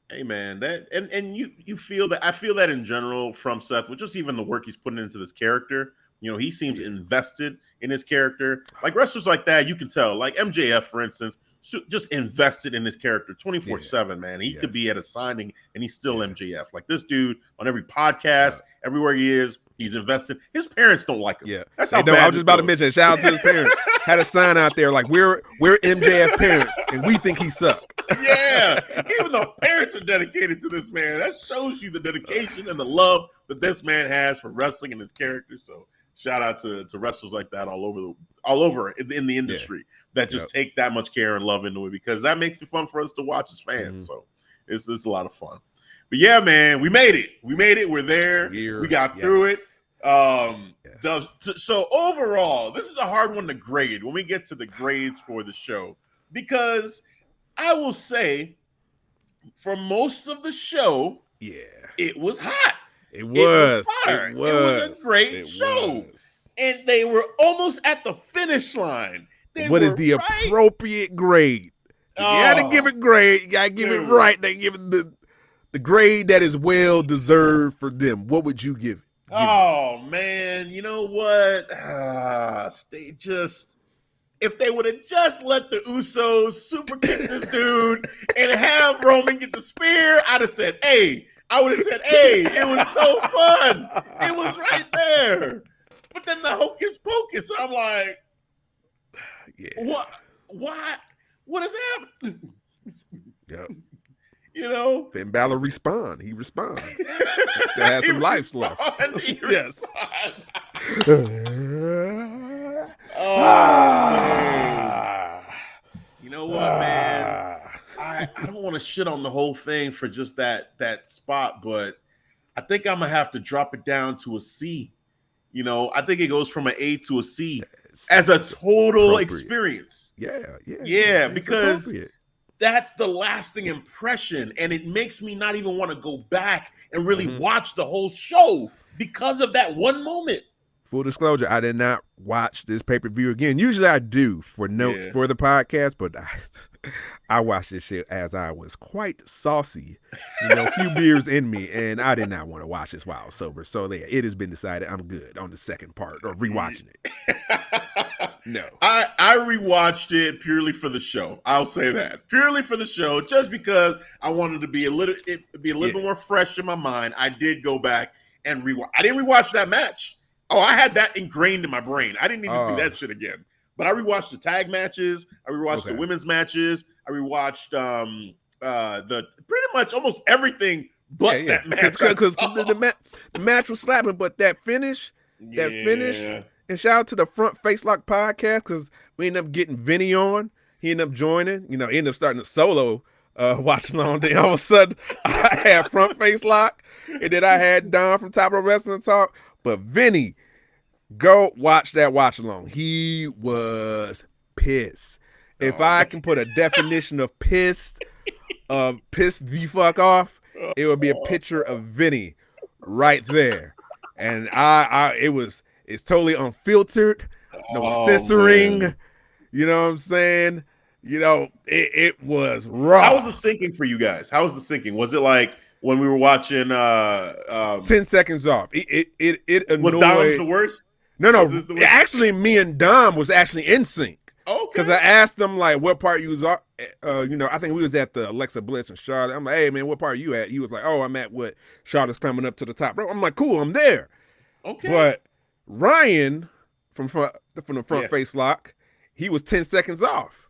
Hey, man, that and you feel that. I feel that in general from Seth, with just even the work he's putting into this character. You know, he seems invested in his character. Like wrestlers like that, you can tell. Like MJF, for instance, just invested in his character 24/7, man. He could be at a signing and he's still MJF. Like this dude on every podcast, everywhere he is, he's invested. His parents don't like him. Yeah, that's how bad. I was just about to mention. Shout out to his parents. Had a sign out there like we're MJF parents and we think he sucked. Yeah, even the parents are dedicated to this man. That shows you the dedication and the love that this man has for wrestling and his character. So shout out to wrestlers like that all over in the industry that just take that much care and love into it, because that makes it fun for us to watch as fans. So it's a lot of fun. But yeah, man, we made it. We're there. We got through it. So overall, this is a hard one to grade when we get to the grades for the show, because I will say for most of the show, it was hot. It was fire. It was a great show. And they were almost at the finish line. What is the appropriate grade? You gotta give it grade. You gotta give it right. They give it the grade that is well deserved for them. What would you give it? Man, you know what? If they would have just let the Usos super kick this dude and have Roman get the spear, I'd have said, hey. I would have said, hey, it was so fun. It was right there. But then the hocus pocus, and I'm like, what? Why? What has happened? Yep. You know? Finn Bálor respond. He responds. Still has some life left. Yes. You know what, man? I don't want to shit on the whole thing for just that spot, but I think I'm gonna have to drop it down to a C. You know, I think it goes from an A to a C as a total experience. Yeah, because that's the lasting impression, and it makes me not even want to go back and really watch the whole show because of that one moment. Full disclosure, I did not watch this pay-per-view again. Usually I do for notes for the podcast, but I watched this shit as I was quite saucy, you know, a few beers in me, and I did not want to watch this while I was sober. So it has been decided I'm good on the second part or rewatching it. No, I rewatched it purely for the show. I'll say that, purely for the show, just because I wanted to be a little bit more fresh in my mind. I did go back and rewatch. I didn't rewatch that match. Oh, I had that ingrained in my brain. I didn't need to see that shit again. But I rewatched the tag matches. I rewatched the women's matches. I rewatched the pretty much almost everything but that match. Because the match was slapping, but that finish, and shout out to the Front Face Lock podcast because we ended up getting Vinny on. He ended up joining, ended up starting a solo watch along. Then all of a sudden, I had Front Face Lock, and then I had Don from Top Rope Wrestling Talk. But Vinny, go watch that watch along. He was pissed. If I can put a definition of pissed the fuck off, it would be a picture of Vinny right there. And it's totally unfiltered, no censoring. Man. You know what I'm saying? It was raw. How was the syncing for you guys? How was the syncing? Was it like when we were watching 10 seconds off? It annoyed. Was Dom's the worst? No. Actually, me and Dom was actually in sync. Okay. Because I asked them like what part you was I think we was at the Alexa Bliss and Charlotte. I'm like, hey man, what part are you at? He was like, oh, I'm at what Charlotte's climbing up to the top rope. I'm like, cool, I'm there. Okay. But Ryan from the Front Face Lock, he was 10 seconds off.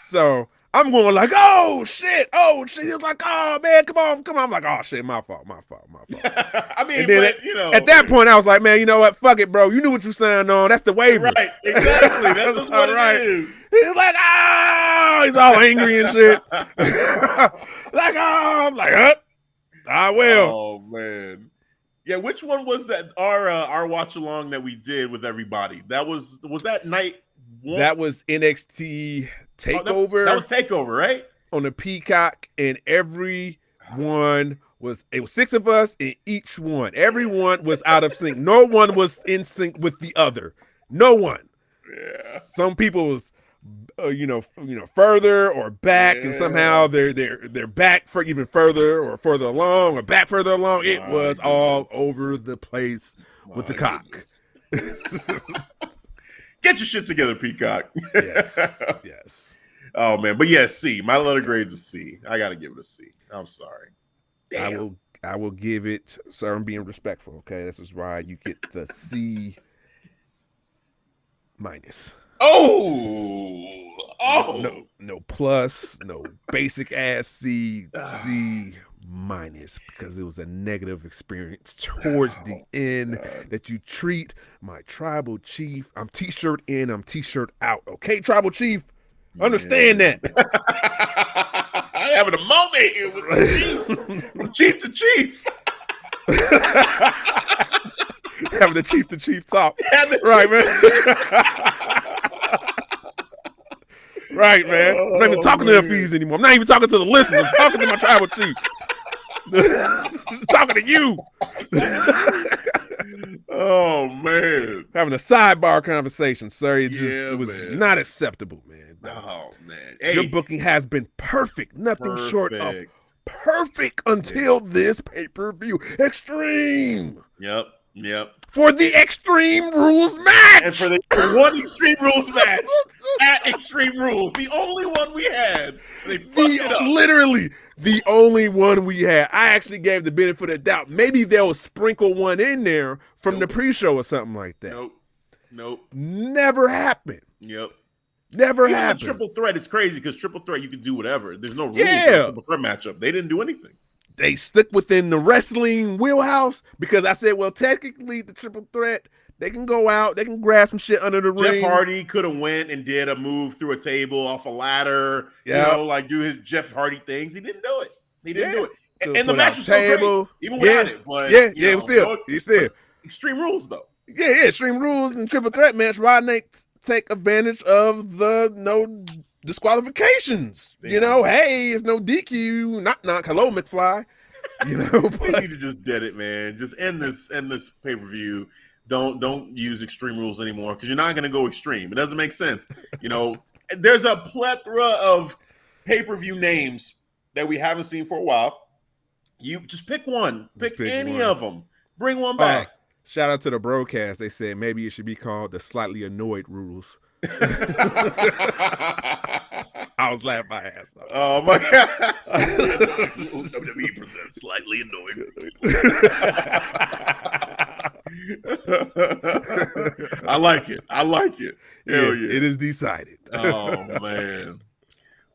So I'm going like, oh shit. He was like, oh man, come on. I'm like, oh shit, my fault. I mean, at that point, I was like, man, you know what? Fuck it, bro. You knew what you signed on. That's the waiver. Right, exactly. That's just what it is. He's like, oh, he's all angry and shit. Like, oh, I'm like, I will. Oh man. Yeah, which one was that? Our watch along that we did with everybody. That was that night one? That was NXT Takeover. That was Takeover, right? On the Peacock, and everyone was 6 of us, and everyone was out of sync. No one was in sync with the other. No one. Yeah. Some people was further or back, and somehow they're back for even further or further along or back further along. It was all over the place with the cock. Get your shit together, Peacock. Yes. Oh man, but yeah, C. My letter grade's a C. I gotta give it a C. I'm sorry. Damn. I will give it. Sir, I'm being respectful. Okay, this is why you get the C minus. No plus, no basic ass C minus, because it was a negative experience towards the end that you treat my tribal chief. I'm t-shirt in, I'm t-shirt out. Okay, tribal chief, understand that. I'm having a moment here with the chief. From chief to chief. Having the chief to chief talk. Right, man. Right, man. I'm not even talking to Hafeez anymore. I'm not even talking to the listeners. I'm talking to my tribal chief. Talking to you. Oh man. Having a sidebar conversation, sir. It was not acceptable, man. Oh man. Hey. Your booking has been perfect. Nothing short of perfect until this pay-per-view. Extreme. Yep. For the Extreme Rules match. And for the one Extreme Rules match at Extreme Rules. The only one we had. They fucked it up. Literally the only one we had. I actually gave the benefit of the doubt. Maybe they'll sprinkle one in there from the pre-show or something like that. Nope. Never happened. Yep. Never happened. Triple threat, it's crazy because triple threat, you can do whatever. There's no rules in for a triple threat matchup. They didn't do anything. They stuck within the wrestling wheelhouse because I said, well, technically the triple threat, they can go out, they can grab some shit under the ring. Jeff Hardy could have went and did a move through a table off a ladder, like do his Jeff Hardy things. He didn't do it. And the match was so great, even without it. But it was still. Extreme Rules though. Yeah, Extreme Rules and triple threat match. Why not take advantage of the no disqualifications? Damn. Hey, it's no DQ. Knock. Hello, McFly. They need to just dead it, man. Just end this pay-per-view. Don't use Extreme Rules anymore because you're not going to go extreme. It doesn't make sense. There's a plethora of pay-per-view names that we haven't seen for a while. You just pick one. Pick any of them. Bring one back. Shout out to the broadcast. They said maybe it should be called the Slightly Annoyed Rules. I was laughing my ass off. Oh my god! WWE presents Slightly Annoyed. I like it. Hell yeah. It is decided. Oh man.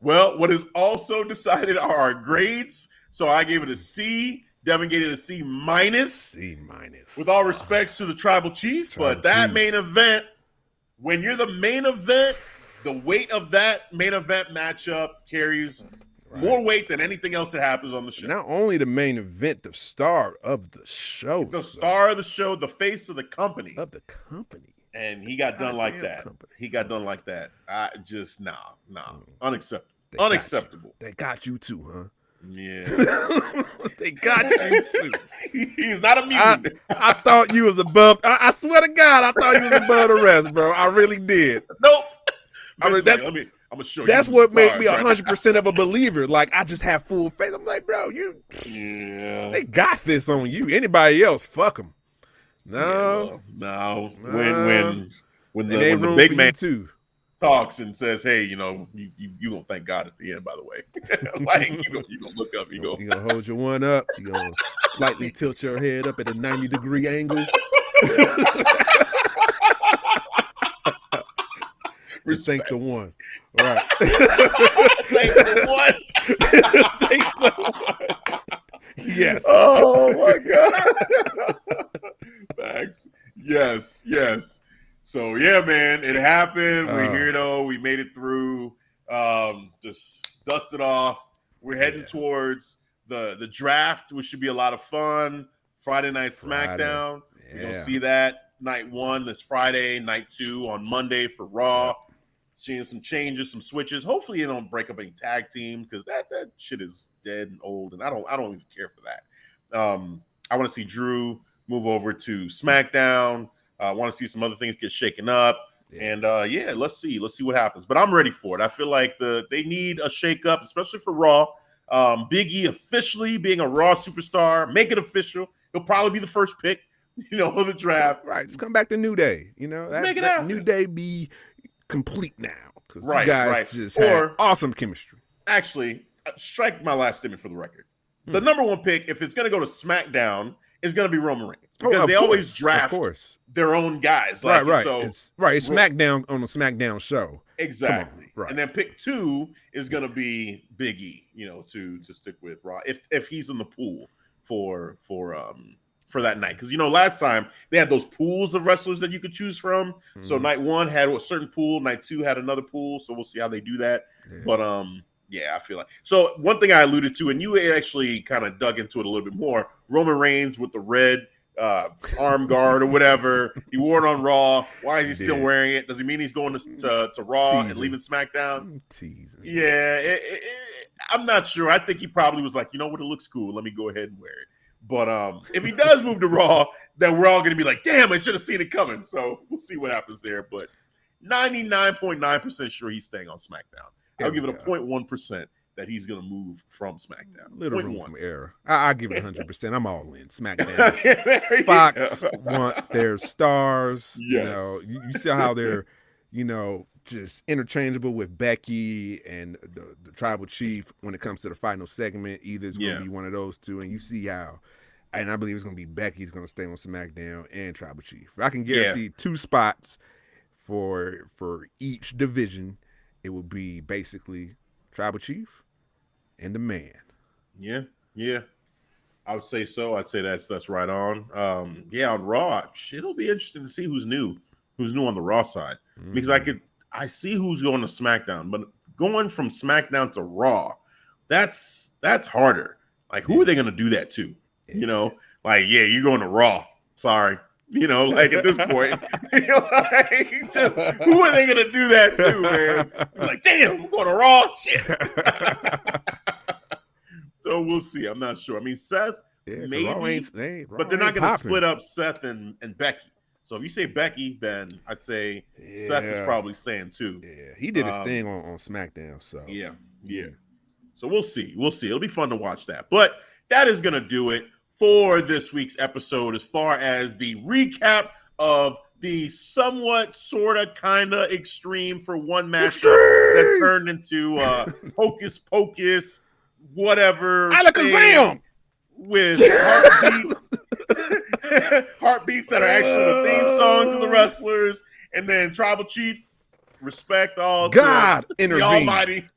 Well, what is also decided are our grades. So I gave it a C. Devin gave it a C minus. C minus. With all respects to the Tribal Chief, but that main event, when you're the main event, the weight of that main event matchup carries more weight than anything else that happens on the show. Not only the main event, the star of the show. The star of the show, the face of the company. And he got done like that. He got done like that. I just, nah. Unacceptable. Unacceptable. They got you too, huh? Yeah. They got you too. He's not immune. I thought you was above. I swear to God, I thought you was above the rest, bro. I really did. Nope. I'm gonna show you. That's what made me 100% of a believer. Like, I just have full faith. I'm like, bro, they got this on you. Anybody else, fuck them. No. When the big man too talks and says, "Hey, you gonna thank God at the end." By the way, like you gonna look up, you gonna hold your one up, you gonna slightly tilt your head up at a 90-degree angle. Thank the one, right? Thank the one. Thank the one. Yes. Oh my God. Facts. Yes. So yeah, man, it happened. We're here though. We made it through. Just dust it off. We're heading towards the draft, which should be a lot of fun. Friday night SmackDown. Yeah. We're gonna see that night 1 this Friday, night 2 on Monday for Raw. Seeing some changes, some switches. Hopefully, you don't break up any tag team because that shit is dead and old, and I don't even care for that. I want to see Drew move over to SmackDown. I want to see some other things get shaken up, and let's see what happens. But I'm ready for it. I feel like they need a shake up, especially for Raw. Big E officially being a Raw superstar, make it official. He'll probably be the first pick, of the draft. Right, just come back to New Day. Let's make it happen. New Day be complete now. You guys just have awesome chemistry. Actually, strike my last statement for the record. The number 1 pick, if it's going to go to SmackDown, is going to be Roman Reigns because they always draft their own guys. Right. So it's SmackDown on a SmackDown show. Exactly. Right. And then pick 2 is going to be Big E. To stick with Raw if he's in the pool for that night. Because, last time they had those pools of wrestlers that you could choose from. Mm-hmm. So night 1 had a certain pool. Night 2 had another pool. So we'll see how they do that. Yeah. But, I feel like. So one thing I alluded to, and you actually kind of dug into it a little bit more, Roman Reigns with the red arm guard or whatever. He wore it on Raw. Why is he still wearing it? Does he mean he's going to Raw and leaving SmackDown? Teasing. Yeah. I'm not sure. I think he probably was like, you know what? It looks cool. Let me go ahead and wear it. But if he does move to Raw, then we're all going to be like, damn, I should have seen it coming. So we'll see what happens there. But 99.9% sure he's staying on SmackDown. I'll give it a 0.1% that he's going to move from SmackDown. Little room from error. I'll give it 100%. I'm all in. SmackDown. Fox want their stars. Yes. You see how they're, just interchangeable with Becky and the Tribal Chief when it comes to the final segment. Either it's going to be one of those two, and you see how. And I believe it's going to be Becky's going to stay on SmackDown and Tribal Chief. I can guarantee 2 spots for each division. It will be basically Tribal Chief and the Man. Yeah. I would say so. I'd say that's right on. On Raw, it'll be interesting to see who's new on the Raw side. Because I see who's going to SmackDown, but going from SmackDown to Raw, that's harder. Like, who are they going to do that to? You're going to Raw. Sorry. At this point, just who are they going to do that to, man? Like, damn, I'm going to Raw. Shit. So we'll see. I'm not sure. I mean, Seth, maybe, but they're not going to split up Seth and Becky. So if you say Becky, then I'd say Seth is probably staying too. Yeah, he did his thing on SmackDown. So yeah. So we'll see. It'll be fun to watch that. But that is going to do it for this week's episode as far as the recap of the somewhat, sort of, kind of extreme for one matchup that turned into hocus pocus, whatever. Alakazam! With heartbeats that are actually the theme songs of the wrestlers. And then Tribal Chief, respect all God to the Almighty.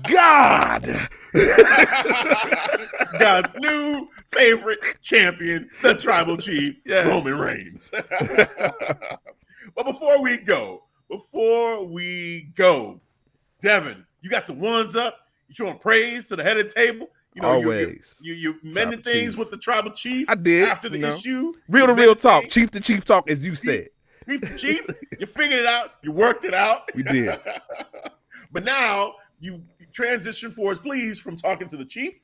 God. God's new favorite champion, the Tribal Chief, Yes. Roman Reigns. But before we go, Devin, you got the ones up. You showing praise to the head of the table. You know, Always. you mending things with the Tribal Chief. I did. After the issue. Real to real talk. Chief to chief talk, as you said. Chief to chief. You figured it out. You worked it out. We did. But now you transition forwards, please, from talking to the chief,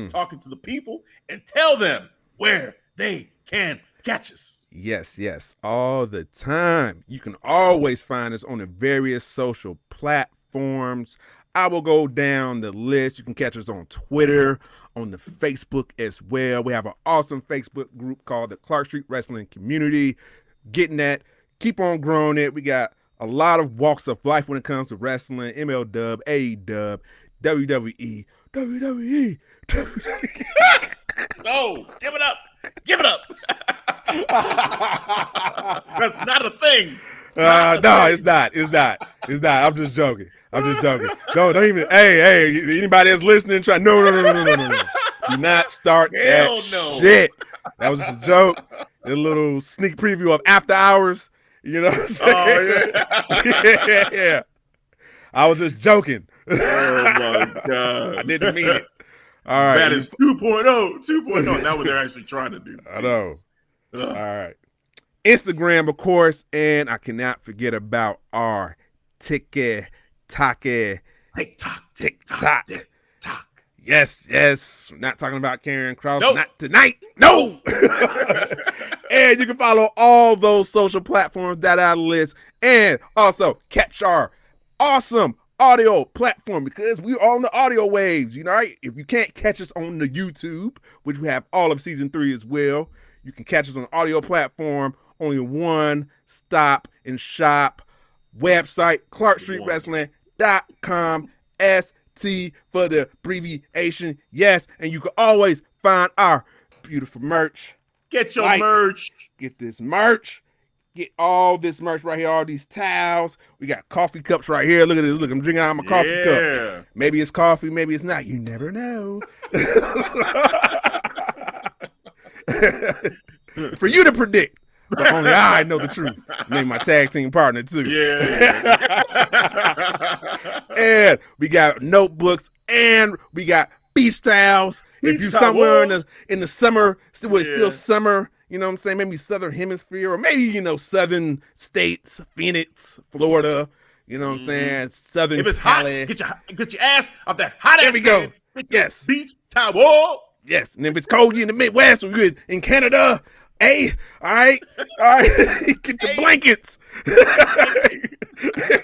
talking to the people, and tell them where they can catch us. Yes, all the time. You can always find us on the various social platforms. I will go down the list. You can catch us on Twitter, on the Facebook as well. We have an awesome Facebook group called the Clark Street Wrestling Community. Getting that. Keep on growing it. We got a lot of walks of life when it comes to wrestling, MLW, AEW, WWE, WWE. No, give it up. Give it up. That's not a thing. No, it's not. It's not. I'm just joking. Don't even. Hey, anybody that's listening, try. No. Do not start that shit. That was just a joke. A little sneak preview of After Hours. You know what I'm saying? Oh, yeah. I was just joking. Oh my God. I didn't mean it. All right. That is 2.0. Now what they're actually trying to do. I know. All right. Instagram, of course, and I cannot forget about our TikTok. Yes. We're not talking about Karrion Kross. Nope. Not tonight. No. And you can follow all those social platforms that I list, and also catch our awesome audio platform, because we're on the audio waves, you know, right? If you can't catch us on the YouTube, which we have all of season 3 as well, you can catch us on the audio platform. Only one stop and shop website, ClarkStreetWrestling.com, ST for the abbreviation. Yes, and you can always find our beautiful merch. Get your merch. Get this merch. Get all this merch right here, all these towels. We got coffee cups right here. Look at this. Look, I'm drinking out of my coffee cup. Maybe it's coffee, maybe it's not. You never know. For you to predict. But only I know the truth. Name my tag team partner, too. Yeah. And we got notebooks, and we got beach towels. If you're somewhere in the summer, it's still summer, you know what I'm saying? Maybe Southern Hemisphere, or maybe, southern states, Phoenix, Florida, you know what I'm saying? Southern If it's Cali. hot, get your ass off that hot ass. There we go. Yes. Beach towel. Yes. And if it's cold, you're in the Midwest, or you're in Canada, hey, all right. Get your blankets.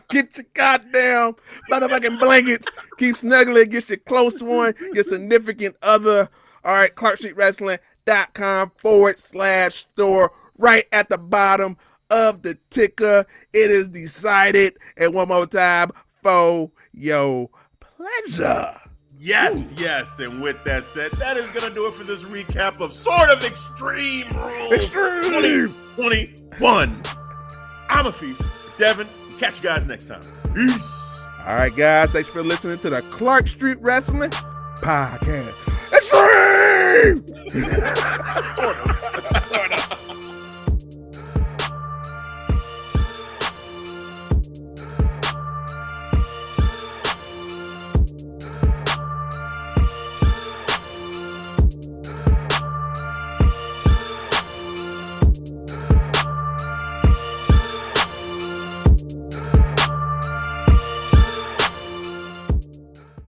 Get your goddamn motherfucking blankets. Keep snuggling. Get your close one, your significant other. All right, ClarkStreetWrestling.com/store. Right at the bottom of the ticker. It is decided. And one more time, for your pleasure. Yes. And with that said, that is going to do it for this recap of Sort of Extreme Rules 2021. I'm Hafeez, Devin. Catch you guys next time. Peace. All right, guys. Thanks for listening to the Clark Street Wrestling Podcast. Extreme! Sort of.